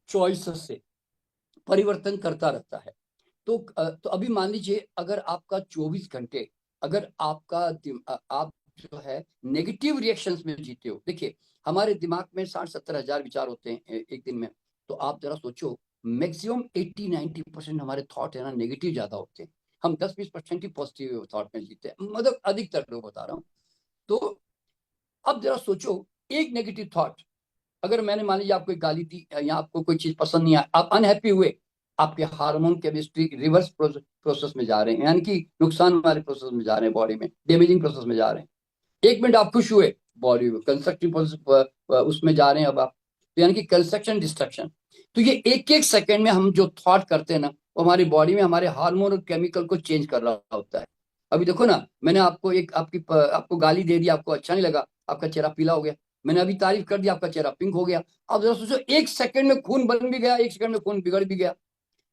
Speaker 2: चॉइसेस से परिवर्तन करता रहता है। तो अभी मान लीजिए, अगर आपका 24 घंटे, अगर आप जो है नेगेटिव रिएक्शंस में जीते हो। देखिए, हमारे दिमाग में 60-70 हजार विचार होते हैं एक दिन में। तो आप जरा सोचो, मैक्सिमम 80-90% हमारे थॉट है ना, नेगेटिव ज्यादा होते हैं। हम 10-20% ही पॉजिटिव थॉट में जीते हैं, मतलब अधिकतर लोग बता रहा हूँ। तो अब जरा सोचो, एक नेगेटिव थॉट, अगर मैंने मान लीजिए आपको एक गाली दी, या आपको कोई चीज पसंद नहीं आई, आप अनहैप्पी हुए, आपके हार्मोन केमिस्ट्री रिवर्स प्रोसेस में जा रहे हैं, यानी कि नुकसान वाले प्रोसेस में जा रहे हैं, बॉडी में डैमेजिंग प्रोसेस में जा रहे हैं। 1 मिनट आप खुश हुए, बॉडी में कंस्ट्रक्टिव उसमें जा रहे हैं अब आप, तो यानी कि कंस्ट्रक्शन डिस्ट्रक्शन। तो ये एक एक सेकेंड में हम जो थॉट करते हैं ना, वो हमारी बॉडी में हमारे हार्मोन और केमिकल को चेंज कर रहा होता है। अभी देखो ना, मैंने आपको एक आपको गाली दे दी, आपको अच्छा नहीं लगा, आपका चेहरा पीला हो गया। मैंने अभी तारीफ कर दी, आपका चेहरा पिंक हो गया। अब जरा सोचो, 1 सेकंड में खून बन भी गया, 1 सेकंड में खून बिगड़ भी गया।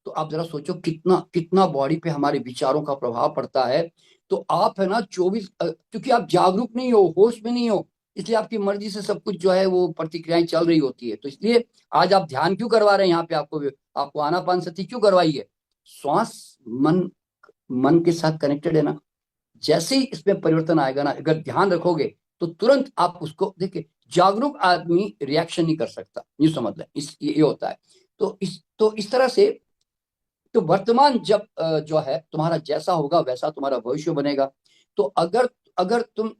Speaker 2: तो आप जरा सोचो, कितना कितना बॉडी पे हमारे विचारों का प्रभाव पड़ता है। तो आप है ना 24, क्योंकि आप जागरूक नहीं हो, होश में नहीं हो, इसलिए आपकी मर्जी से सब कुछ जो है वो प्रतिक्रियाएं चल रही होती है। तो इसलिए आज आप ध्यान क्यों करवा रहे हैं यहाँ पे, आपको आनापानसति क्यों करवाई है। श्वास, मन मन के साथ कनेक्टेड है ना। जैसे ही इसमें परिवर्तन आएगा ना, अगर ध्यान रखोगे, तो तुरंत आप उसको देखिए, जागरूक आदमी रिएक्शन नहीं कर सकता, ये समझ लें, ये होता है। तो इस तरह से, तो वर्तमान जब जो है तुम्हारा जैसा होगा वैसा तुम्हारा भविष्य बनेगा। तो अगर अगर तुम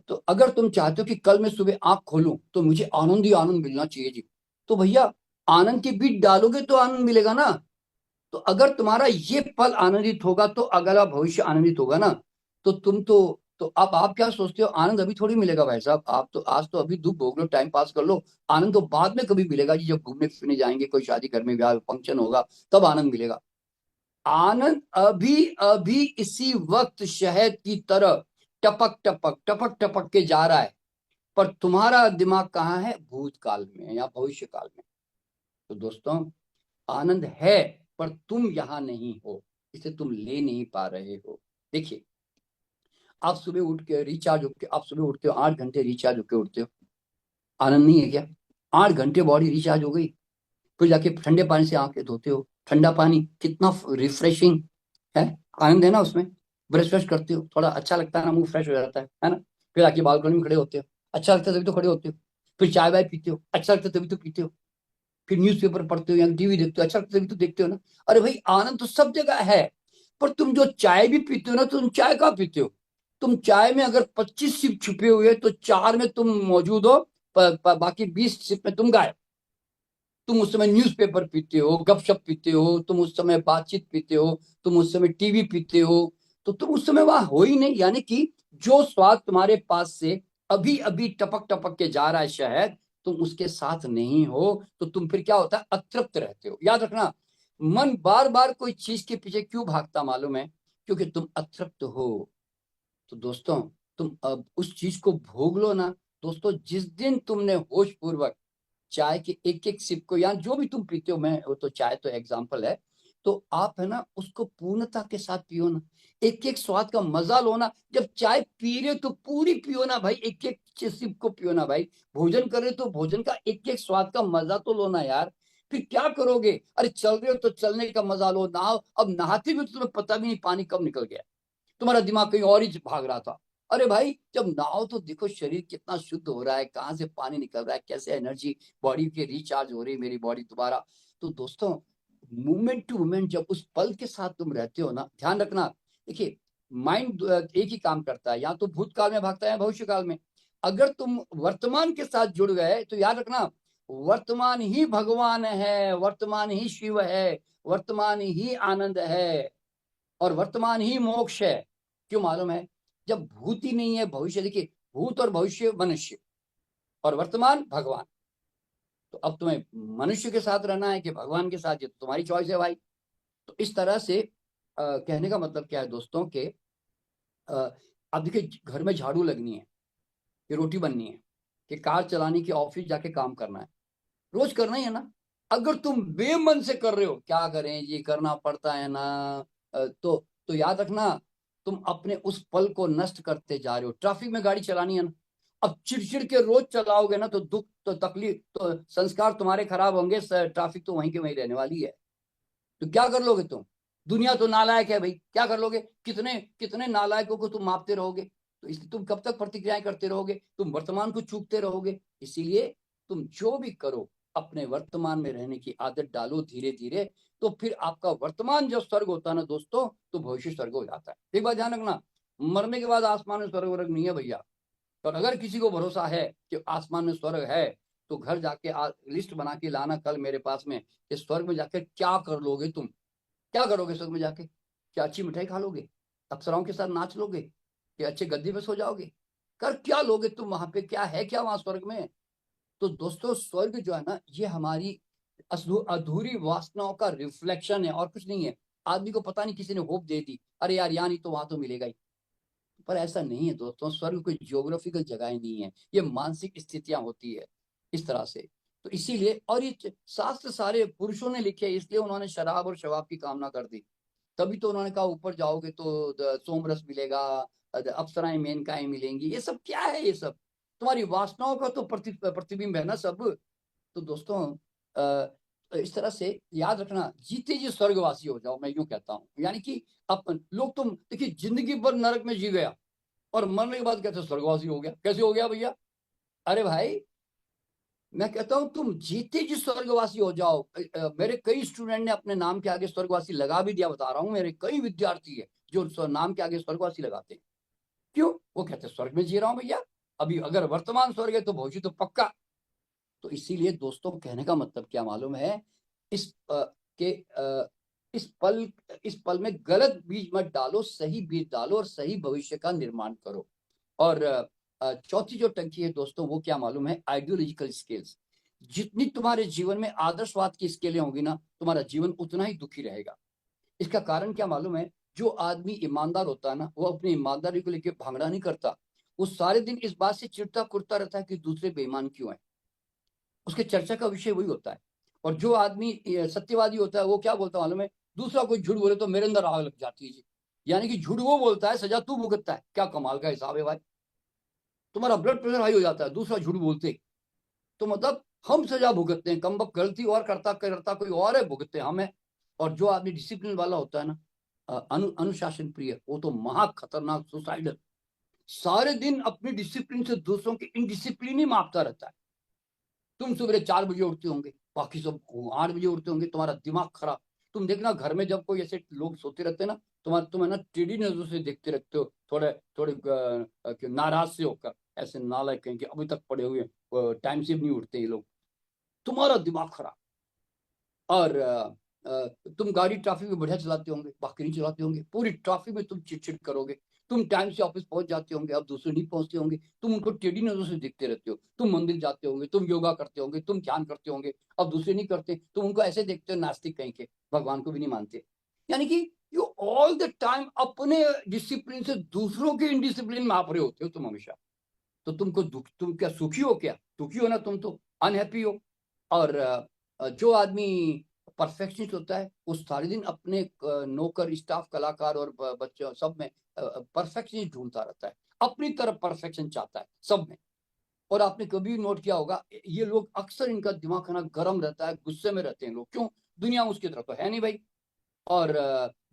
Speaker 2: तो अगर तुम चाहते हो कि कल मैं सुबह आंख खोलूं तो मुझे आनंद ही आनंद मिलना चाहिए जी, तो भैया आनंद के बीज डालोगे तो आनंद मिलेगा ना। तो अगर तुम्हारा ये पल आनंदित होगा तो अगला भविष्य आनंदित होगा ना। तो तुम तो अब आप क्या सोचते हो, आनंद अभी थोड़ी मिलेगा भाई साहब, आप तो आज तो अभी दुख भोग लो, टाइम पास कर लो। आनंद तो बाद में कभी मिलेगा जी, जब घूमने फिरने जाएंगे, कोई शादी घर में ब्याह फंक्शन होगा, तब आनंद मिलेगा। आनंद अभी अभी इसी वक्त शहद की तरह टपक टपक टपक टपक के जा रहा है, पर तुम्हारा दिमाग कहाँ है, भूतकाल में या भविष्य काल में। तो दोस्तों, आनंद है, पर तुम यहां नहीं हो, इसे तुम ले नहीं पा रहे हो। देखिए, आप सुबह उठ के रिचार्ज होके, आप सुबह उठते हो 8 घंटे रिचार्ज होके उठते हो, आनंद नहीं है क्या? 8 घंटे बॉडी रिचार्ज हो गई, फिर जाके ठंडे पानी से आंखें धोते हो, ठंडा पानी कितना रिफ्रेशिंग है, आनंद है ना उसमें। ब्रश व्रश करते हो, थोड़ा अच्छा लगता है ना, मुंह फ्रेश हो जाता है ना। फिर आके बालकनी में खड़े होते हो, अच्छा लगता है तभी तो खड़े होते हो। फिर चाय वाय पीते हो, अच्छा लगता है तभी तो पीते हो। फिर न्यूज़पेपर पढ़ते हो या टीवी देखते हो, अच्छा लगता है तभी तो देखते हो ना। अरे भाई, आनंद तो सब जगह है। पर तुम जो चाय भी पीते हो ना, तुम चाय कहाँ पीते हो? तुम चाय में अगर 25 सिप छुपे हुए हैं, तो 4 में तुम मौजूद हो, बाकी 20 सिप में तुम गायब। तुम उस समय न्यूज़पेपर पीते हो, गपशप पीते हो, तुम उस समय बातचीत पीते हो, तुम उस समय टीवी पीते हो। तो तुम उस समय वहां हो ही नहीं, यानी कि जो स्वाद तुम्हारे पास से अभी अभी टपक टपक के जा रहा है शहद, तुम उसके साथ नहीं हो। तो तुम फिर क्या होता है, अतृप्त रहते हो। याद रखना, मन बार बार कोई चीज के पीछे क्यों भागता मालूम है? क्योंकि तुम अतृप्त हो। तो दोस्तों, तुम अब उस चीज को भोग लो ना। दोस्तों, जिस दिन तुमने होश पूर्वक चाय के एक एक सिप को, या जो भी तुम पीते हो, मैं वो तो चाय तो एग्जाम्पल है, तो आप है ना उसको पूर्णता के साथ पियो ना, एक एक स्वाद का मजा लो ना। जब चाय पी रहे हो तो पूरी पियो ना भाई, एक एक सिप को पियो ना भाई। भोजन कर रहे हो तो भोजन का एक एक स्वाद का मजा तो लो ना यार। फिर क्या करोगे, अरे चल रहे हो तो चलने का मजा लो, नहाओ, अब नहाते भी तो तुम्हें पता भी नहीं पानी कब निकल गया, तुम्हारा दिमाग कहीं और ही भाग रहा था। अरे भाई, जब नहाओ तो देखो शरीर कितना शुद्ध हो रहा है, कहाँ से पानी निकल रहा है, कैसे एनर्जी बॉडी की रिचार्ज हो रही है, मेरी बॉडी दोबारा। तो दोस्तों, मूवमेंट टू मूवमेंट जब उस पल के साथ तुम रहते हो ना, ध्यान रखना। देखिए, माइंड एक ही काम करता है, या तो भूतकाल में भागता है या भविष्य काल में। अगर तुम वर्तमान के साथ जुड़ गए तो याद रखना, वर्तमान ही भगवान है, वर्तमान ही शिव है, वर्तमान ही आनंद है, और वर्तमान ही मोक्ष है। क्यों मालूम है? जब भूत ही नहीं है भविष्य, देखिए, भूत और भविष्य मनुष्य, और वर्तमान भगवान। तो अब तुम्हें मनुष्य के साथ रहना है कि भगवान के साथ, ये तो तुम्हारी चॉइस है भाई। तो इस तरह से कहने का मतलब क्या है दोस्तों, कि अब देखिए, घर में झाड़ू लगनी है, कि रोटी बननी है, कि कार चलानी, कि ऑफिस जाके काम करना है, रोज करना ही है ना। अगर तुम बेमन से कर रहे हो, क्या करें, ये करना पड़ता है ना, तो याद रखना, तुम अपने उस पल को नष्ट करते जा रहे हो। ट्रैफिक में गाड़ी चलानी है ना, अब चिड़चिड़ के रोज चलाओगे ना, तो दुख तो तकलीफ तो संस्कार तुम्हारे खराब होंगे, ट्रैफिक तो वहीं के वहीं रहने वाली है। तो क्या कर लोगे तुम? दुनिया तो नालायक है भाई, क्या कर लोगे? कितने कितने नालायकों को तुम मापते रहोगे? तो इसलिए तुम कब तक प्रतिक्रियाएं करते रहोगे, तुम वर्तमान को चूकते रहोगे। इसीलिए तुम जो भी करो, अपने वर्तमान में रहने की आदत डालो धीरे धीरे। तो फिर आपका वर्तमान जब स्वर्ग होता है ना दोस्तों, तो भविष्य स्वर्ग हो जाता है। एक बात ध्यान रखना, मरने के बाद आसमान में स्वर्ग वर्ग नहीं है भैया। और अगर किसी को भरोसा है कि आसमान में स्वर्ग है, तो घर जाके लिस्ट बना के लाना कल मेरे पास में, कि स्वर्ग में जाकर क्या कर लोगे तुम। क्या करोगे स्वर्ग में जाके? क्या अच्छी मिठाई खा लोगे? अप्सराओं के साथ नाच लोगे? कि अच्छे गद्दी पे सो जाओगे? कर क्या लोगे तुम वहां पे, क्या है क्या वहां स्वर्ग में? तो दोस्तों, स्वर्ग जो है ना, ये हमारी अधूरी वासनाओं का रिफ्लेक्शन है, और कुछ नहीं है। आदमी को पता नहीं, किसी ने होप दे दी, अरे यार यहाँ नहीं तो वहां तो मिलेगा ही। पर ऐसा नहीं है दोस्तों, स्वर्ग कोई जियोग्राफिकल जगह नहीं है, ये मानसिक स्थितियां होती है इस तरह से। तो इसीलिए, और ये शास्त्र सारे पुरुषों ने लिखे, इसलिए उन्होंने शराब और शवाब की कामना कर दी। तभी तो उन्होंने कहा ऊपर जाओगे तो सोमरस मिलेगा, अप्सराएं मेनकाएं मिलेंगी। ये सब क्या है? ये सब तुम्हारी वासनाओं का तो प्रतिबिंब है ना सब। तो दोस्तों, इस तरह से याद रखना, जीते जी स्वर्गवासी हो जाओ, मैं यूं कहता हूं। यानी कि अपन लोग, तुम देखिए, जिंदगी भर नरक में जी गया, और मरने के बाद कहते स्वर्गवासी हो गया। कैसे हो गया भैया? अरे भाई, मैं कहता हूं तुम जीते जी स्वर्गवासी हो जाओ। मेरे कई स्टूडेंट ने अपने नाम के आगे स्वर्गवासी लगा भी दिया, बता रहा हूं। मेरे कई विद्यार्थी है जो नाम के आगे स्वर्गवासी लगाते हैं। क्यों? वो कहते हैं स्वर्ग में जी रहा हूं भैया, अभी अगर वर्तमान स्वर्ग है तो भविष्य तो पक्का। तो इसीलिए दोस्तों, कहने का मतलब क्या मालूम है? इस के इस पल इस पल में गलत बीज मत डालो, सही बीज डालो और सही भविष्य का निर्माण करो। और चौथी जो टंकी है दोस्तों, वो क्या मालूम है? Ideological skills. जितनी तुम्हारे जीवन में आदर्शवाद की स्किलें होंगी ना, तुम्हारा जीवन उतना ही दुखी रहेगा। इसका कारण क्या मालूम है? जो आदमी ईमानदार होता है ना, वो अपनी ईमानदारी को लेकर भांगड़ा नहीं करता। वो सारे दिन इस बात से चिढ़ता कुड़ता रहता है कि दूसरे बेईमान क्यों है। उसके चर्चा का विषय वही होता है। और जो आदमी सत्यवादी होता है, वो क्या बोलता है मालूम है? दूसरा कोई झूठ बोले तो मेरे अंदर आग लग जाती है जी। यानी कि झूठ वो बोलता है, सजा तू भुगतता है। क्या कमाल का हिसाब है भाई! तुम्हारा ब्लड प्रेशर हाई हो जाता है दूसरा झूठ बोलते। तो मतलब हम सजा भुगतते हैं, कम वक्त गलती और करता करता कोई और है, भुगतते हैं हमें। और जो आदमी डिसिप्लिन वाला होता है ना, अनुशासन प्रिय, वो तो महा खतरनाक सुसाइडल, सारे दिन अपनी डिसिप्लिन से दूसरों की इनडिसिप्लिन ही मापता रहता है। तुम सवेरे 4 बजे उठते होंगे, बाकी सब 8 बजे उठते होंगे, तुम्हारा दिमाग खराब। तुम देखना घर में जब कोई ऐसे लोग सोते रहते हैं ना, तुम है ना टेढ़ी नजरों से देखते रहते हो, थोड़े थोड़े नाराज से होकर, ऐसे नालायक कहेंगे अभी तक पड़े हुए टाइम से भी नहीं उठते ये लोग। तुम्हारा दिमाग खराब। और तुम गाड़ी ट्रैफिक में बढ़िया चलाते होंगे, बाकी नहीं चलाते होंगे, पूरी ट्रैफिक में तुम चिड़चिड़ करोगे। तुम टाइम से ऑफिस पहुंच जाते होंगे, अब दूसरे नहीं पहुंचते होंगे, तुम उनको टेढ़ी नजरों से देखते रहते हो। तुम मंदिर जाते होंगे, तुम योगा करते होंगे, तुम ध्यान करते होंगे, अब दूसरे नहीं करते, तुम उनको ऐसे देखते हो नास्तिक कहीं के, भगवान को भी नहीं मानते। यानी कि यू ऑल द टाइम अपने डिसिप्लिन से दूसरों के इनडिसिप्लिन में आप रहे होते हो तुम हमेशा। तो तुमको दुख, तुम क्या सुखी हो? क्या दुखी हो ना, तुम तो अनहैप्पी हो। और जो आदमी परफेक्शनिस्ट होता है, वो सारे दिन अपने नौकर स्टाफ कलाकार और बच्चों सब में परफेक्शन ढूंढता रहता है, अपनी तरफ परफेक्शन चाहता है सब में। और आपने कभी नोट किया होगा, ये लोग अक्सर, इनका दिमाग है ना गर्म रहता है, गुस्से में रहते हैं लोग। क्यों? दुनिया उसकी तरफ तो है नहीं भाई। और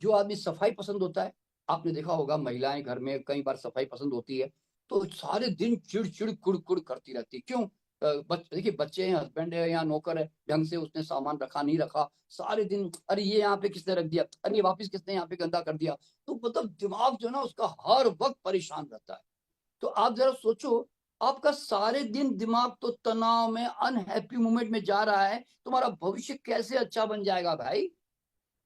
Speaker 2: जो आदमी सफाई पसंद होता है, आपने देखा होगा महिलाएं घर में कई बार सफाई पसंद होती है, तो सारे दिन चिड़चिड़ कुड़ करती रहती है। क्यों? देखिए, बच्चे हैं, हस्बैंड है या नौकर है, ढंग से उसने सामान रखा नहीं रखा, सारे दिन अरे ये यहाँ पे किसने रख दिया, अरे ये वापिस किसने यहाँ पे गंदा कर दिया। तो मतलब दिमाग जो है ना उसका हर वक्त परेशान रहता है। तो आप जरा सोचो, आपका सारे दिन दिमाग तो तनाव में, अनहैप्पी मोमेंट में जा रहा है, तुम्हारा भविष्य कैसे अच्छा बन जाएगा भाई?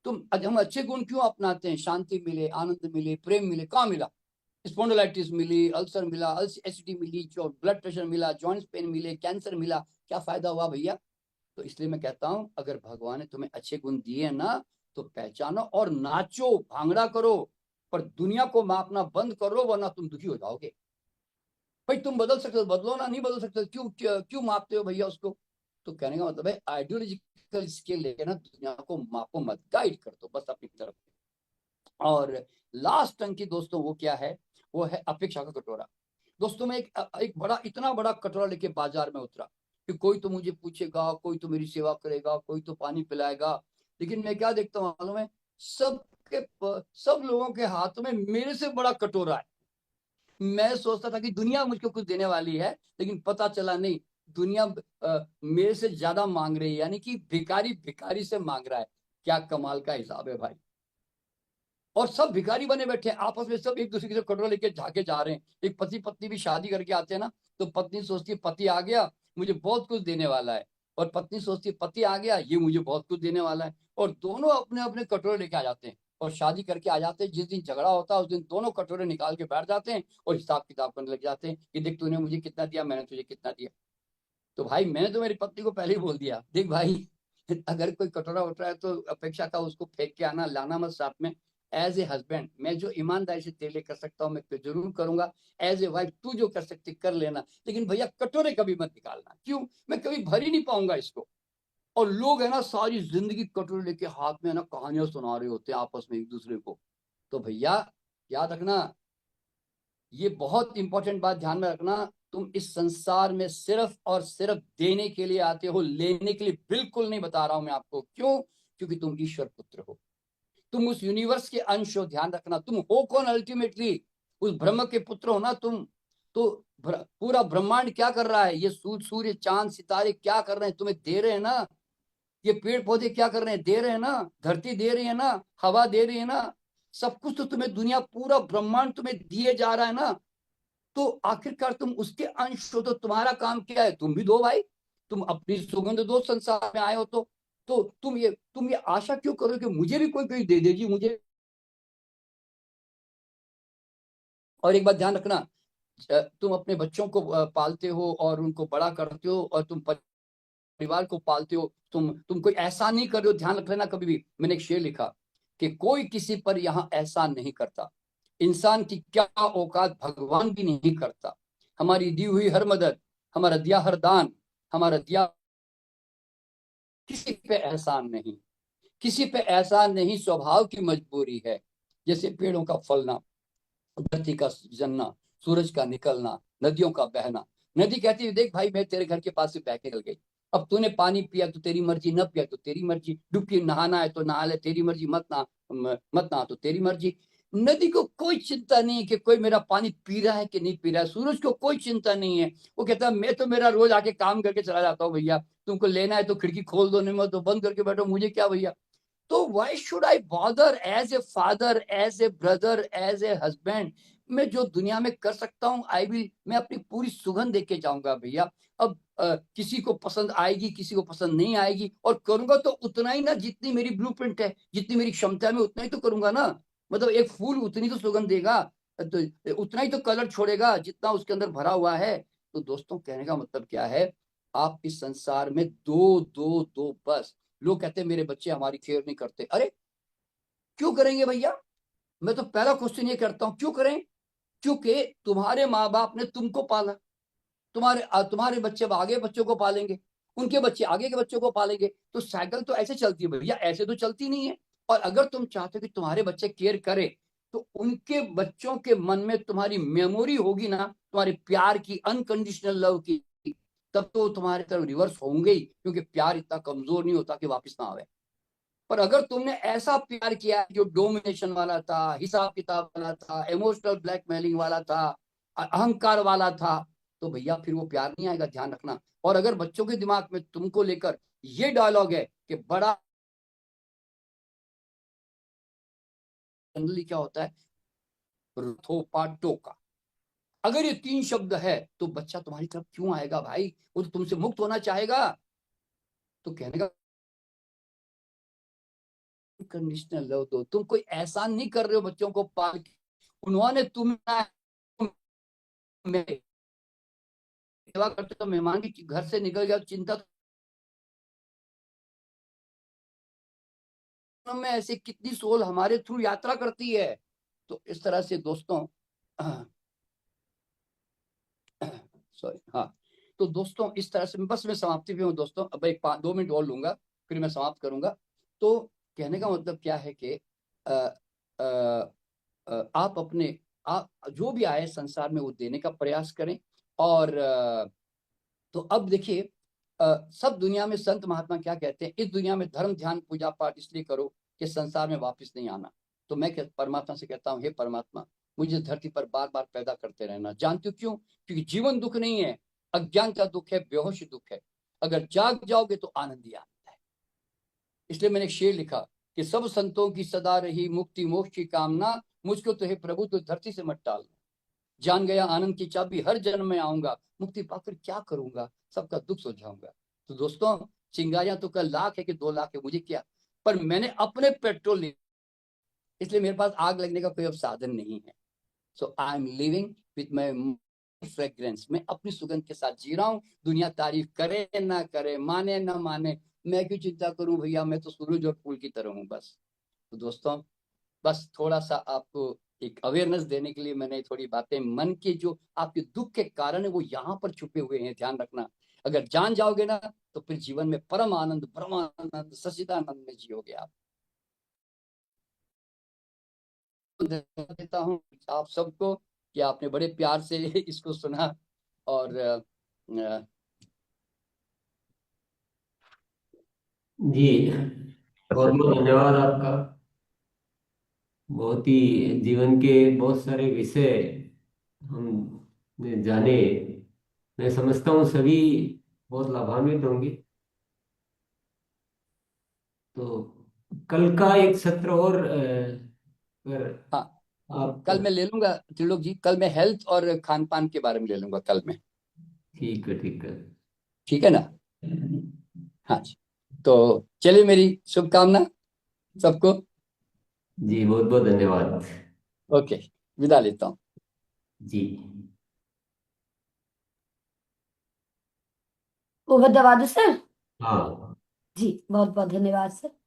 Speaker 2: हम अच्छे गुण क्यों अपनाते हैं? शांति मिले, आनंद मिले, प्रेम मिले, कहाँ मिला? स्पॉन्डिलाइटिस मिली, अल्सर मिला, एसिडिटी मिली, जो ब्लड प्रेशर मिला, जॉइंट्स पेन मिले, कैंसर मिला, क्या फायदा हुआ भैया? तो इसलिए मैं कहता हूं, अगर भगवान ने तुम्हें अच्छे गुण दिए ना, तो पहचानो और नाचो, भांगड़ा करो। पर दुनिया को मापना बंद करो, वरना तुम दुखी हो जाओगे। भाई तुम बदल सकते हो, बदलो ना। नहीं बदल सकते, क्यों क्यों क्यों मापते हो भैया उसको? तो कहने का मतलब है, आइडियोलॉजिकल स्केल लेके ना दुनिया को मापो मत, गाइड कर दो बस अपनी तरफ। और लास्ट अंक की दोस्तों, वो क्या है? वो है अपेक्षा का कटोरा। दोस्तों, मैं एक बड़ा, इतना बड़ा कटोरा लेके बाजार में उतरा कि कोई तो मुझे पूछेगा, कोई तो मेरी सेवा करेगा, कोई तो पानी पिलाएगा। लेकिन मैं क्या देखता हूँ मालूम है? सब लोगों के हाथ में मेरे से बड़ा कटोरा है। मैं सोचता था कि दुनिया मुझको कुछ देने वाली है, लेकिन पता चला नहीं, दुनिया मेरे से ज्यादा मांग रही है। यानी कि भिखारी भिखारी से मांग रहा है। क्या कमाल का हिसाब है भाई! और सब भिखारी बने बैठे हैं आपस में, सब एक दूसरे के कटोरा लेके झाके जा रहे हैं। एक पति पत्नी भी शादी करके आते हैं ना, तो पत्नी सोचती है पति आ गया, मुझे बहुत कुछ देने वाला है। और पत्नी सोचती है पति आ गया, ये मुझे बहुत कुछ देने वाला है। और दोनों अपने अपने कटोरे लेके आ जाते हैं और शादी करके आ जाते हैं। जिस दिन झगड़ा होता है उस दिन दोनों कटोरे निकाल के बैठ जाते हैं और हिसाब किताब करने लग जाते हैं कि देख तूने मुझे कितना दिया, मैंने तुझे कितना दिया। तो भाई, मैंने तो मेरी पत्नी को पहले ही बोल दिया, देख भाई, अगर कोई कटोरा उठ रहा है तो अपेक्षा का उसको फेंक के आना, लाना मत साथ में। एज ए हस्बैंड मैं जो ईमानदारी से तेरे लिए कर सकता हूँ, मैं तो जरूर करूंगा। एज ए वाइफ तू जो कर सकती कर लेना, लेकिन भैया कटोरे कभी मत निकालना। क्यों? मैं कभी भर ही नहीं पाऊंगा इसको। और लोग है ना सारी जिंदगी कटोरे लेके हाथ में है ना कहानियां सुना रहे होते हैं आपस में एक दूसरे को। तो भैया, याद रखना, ये बहुत इंपॉर्टेंट बात ध्यान में रखना, तुम इस संसार में सिर्फ और सिर्फ देने के लिए आते हो, लेने के लिए बिल्कुल नहीं। बता रहा हूं मैं आपको क्यों? क्योंकि तुम ईश्वर पुत्र हो, तुम उस यूनिवर्स के अंश हो। ध्यान रखना, तुम हो कौन अल्टीमेटली? उस ब्रह्म के पुत्र हो ना तुम। तो पूरा ब्रह्मांड क्या कर रहा है, ये सूर्य चांद सितारे क्या कर रहे हैं, तुम्हें दे रहे हैं ना। ये पेड़ पौधे क्या कर रहे हैं, दे रहे हैं ना। धरती दे रही है ना, हवा दे रही है ना। सब कुछ तो तुम्हें, दुनिया पूरा ब्रह्मांड तुम्हें दिए जा रहा है ना। तो आखिरकार तुम उसके अंश हो, तो तुम्हारा काम क्या है, तुम भी दो भाई। तुम अपनी सुगंध दो, संसार में आए हो तो तुम ये आशा क्यों करो कि मुझे भी कोई कोई दे देगी मुझे। और एक बात ध्यान रखना, तुम अपने बच्चों को पालते हो और उनको बड़ा करते हो, और तुम परिवार को पालते हो, तुम कोई एहसान नहीं कर रहे हो। ध्यान रख लेना, कभी भी मैंने एक शेर लिखा कि कोई किसी पर यहाँ एहसान नहीं करता, इंसान की क्या औकात भगवान भी नहीं करता। हमारी दी हुई हर मदद, हमारा दिया हर दान, हमारा दिया, किसी पे एहसान नहीं, किसी पे एहसान नहीं, स्वभाव की मजबूरी है। जैसे पेड़ों का फलना, धरती का जनना, सूरज का निकलना, नदियों का बहना। नदी कहती है देख भाई, मैं तेरे घर के पास से बह के निकल गई, अब तूने पानी पिया तो तेरी मर्जी, न पिया तो तेरी मर्जी, डुबकी नहाना है तो नहा ले, तेरी मर्जी, मत नहा तो तेरी मर्जी। नदी को कोई चिंता नहीं है कि कोई मेरा पानी पी रहा है कि नहीं पी रहा है। सूरज को कोई चिंता नहीं है, वो कहता है मैं तो मेरा रोज आके काम करके चला जाता हूँ भैया, तुमको लेना है तो खिड़की खोल दो, नहीं मैं तो बंद करके बैठो, मुझे क्या भैया। तो why should I bother, as a father, as a brother, as a husband. मैं जो दुनिया में कर सकता हूँ, आई विल, मैं अपनी पूरी सुगंध देके जाऊंगा भैया। अब किसी को पसंद आएगी, किसी को पसंद नहीं आएगी, और करूंगा तो उतना ही ना, जितनी मेरी ब्लूप्रिंट है, जितनी मेरी क्षमता है, मैं उतना ही तो करूंगा ना। मतलब एक फूल उतनी तो सुगंध देगा, तो उतना ही तो कलर छोड़ेगा जितना उसके अंदर भरा हुआ है। तो दोस्तों, कहने का मतलब क्या है, आप इस संसार में दो दो दो बस। लोग कहते हैं मेरे बच्चे हमारी केयर नहीं करते। अरे क्यों करेंगे भैया। मैं तो पहला क्वेश्चन ये करता हूं, क्यों करें। क्योंकि तुम्हारे माँ बाप ने तुमको पाला, तुम्हारे बच्चे अब आगे बच्चों को पालेंगे, उनके बच्चे आगे के बच्चों को पालेंगे। तो साइकिल तो ऐसे चलती है भैया, ऐसे तो चलती नहीं है। और अगर तुम चाहते हो कि तुम्हारे बच्चे केयर करें, तो उनके बच्चों के मन में तुम्हारी मेमोरी होगी ना, तुम्हारे प्यार की, अनकंडीशनल लव की, तब तो तुम्हारे तरफ रिवर्स होंगे ही, क्योंकि प्यार इतना कमजोर नहीं होता कि वापस ना आवे। पर अगर तुमने ऐसा प्यार किया जो डोमिनेशन वाला था, हिसाब किताब वाला था, इमोशनल ब्लैकमेलिंग वाला था, अहंकार वाला था, तो भैया फिर वो प्यार नहीं आएगा, ध्यान रखना। और अगर बच्चों के दिमाग में तुमको लेकर ये डायलॉग है कि बड़ा, जनरली क्या होता है, थोपा टोका, अगर ये तीन शब्द है, तो बच्चा तुम्हारी तरफ क्यों आएगा भाई, वो तो तुमसे मुक्त होना चाहेगा। तो कहने का, कंडीशनल लव दो, तुम कोई एहसान नहीं कर रहे हो बच्चों को पाल के, उन्होंने तुम्हें, सेवा करते हो, मेहमान की घर से निकल गया तो चिंता, तो में ऐसे कितनी सोल हमारे थ्रू यात्रा करती है। तो इस तरह से दोस्तों, सॉरी, हाँ। तो दोस्तों इस तरह से, बस मैं समाप्ति पे हूँ दोस्तों, अब एक 2 मिनट और लूंगा, फिर मैं समाप्त करूंगा। तो कहने का मतलब क्या है कि अ, अ, आप अपने, आप जो भी आए संसार में वो देने का प्रयास करें। और तो अब देखिए, सब दुनिया में संत महात्मा क्या कहते हैं, इस दुनिया में धर्म ध्यान पूजा पाठ इसलिए करो कि संसार में वापस नहीं आना। तो मैं परमात्मा से कहता हूँ, हे परमात्मा, मुझे धरती पर बार बार पैदा करते रहना। जानते हो क्यों, क्योंकि जीवन दुख नहीं है, अज्ञान का दुख है, बेहोश दुख है। अगर जाग जाओगे तो आनंद ही आनंद है। इसलिए मैंने एक शेर लिखा कि सब संतों की सदा रही मुक्ति मोक्ष की कामना, मुझको तो हे प्रभु तो धरती से मत टालना। जान गया आनंद की चाबी, हर जन्म में आऊंगा, मुक्ति पाकर क्या करूंगा, सबका दुख सुलझाऊंगा। तो दोस्तों, चिंगारियां तो कल लाख है कि 2 लाख है, मुझे क्या। पर मैंने अपने पेट्रोल नहीं, इसलिए मेरे पास आग लगने का कोई अब साधन नहीं है। So I am living with my fragrance, मैं अपनी सुगंध के साथ जी रहा हूँ। दुनिया तारीफ करे ना करे, माने ना माने, मैं क्यों चिंता करूं भैया, मैं तो सूरज और फूल की तरह हूँ बस। तो दोस्तों, बस थोड़ा सा आपको एक अवेयरनेस देने के लिए मैंने थोड़ी बातें, मन के जो आपके दुख के कारण है वो यहाँ पर छुपे हुए हैं, ध्यान रखना। अगर जान जाओगे ना, तो फिर जीवन में परम आनंद, ब्रह्मानंद, सच्चिदानंद में जियोगे आप। तो धन्यवाद देता हूँ आप सबको कि आपने बड़े प्यार से इसको सुना। और
Speaker 1: जी, बहुत बहुत धन्यवाद आपका। बहुत ही जीवन के बहुत सारे विषय हम जाने। मैं समझता हूँ सभी बहुत लाभान्वित होंगे। तो कल का एक सत्र और अगर
Speaker 2: हाँ,
Speaker 1: आप।
Speaker 2: कल मैं ले लूंगा त्रिलोक जी, कल मैं हेल्थ और खान पान के बारे में ले लूंगा कल में।
Speaker 1: ठीक है, ठीक है।
Speaker 2: ठीक है ना? हाँ जी। तो चलिए, मेरी शुभकामना सबको।
Speaker 1: जी, बहुत बहुत धन्यवाद।
Speaker 2: ओके, विदा लेता हूँ।
Speaker 1: जी।
Speaker 3: वो दबा दो सर।
Speaker 1: हाँ।
Speaker 3: जी बहुत बहुत धन्यवाद सर।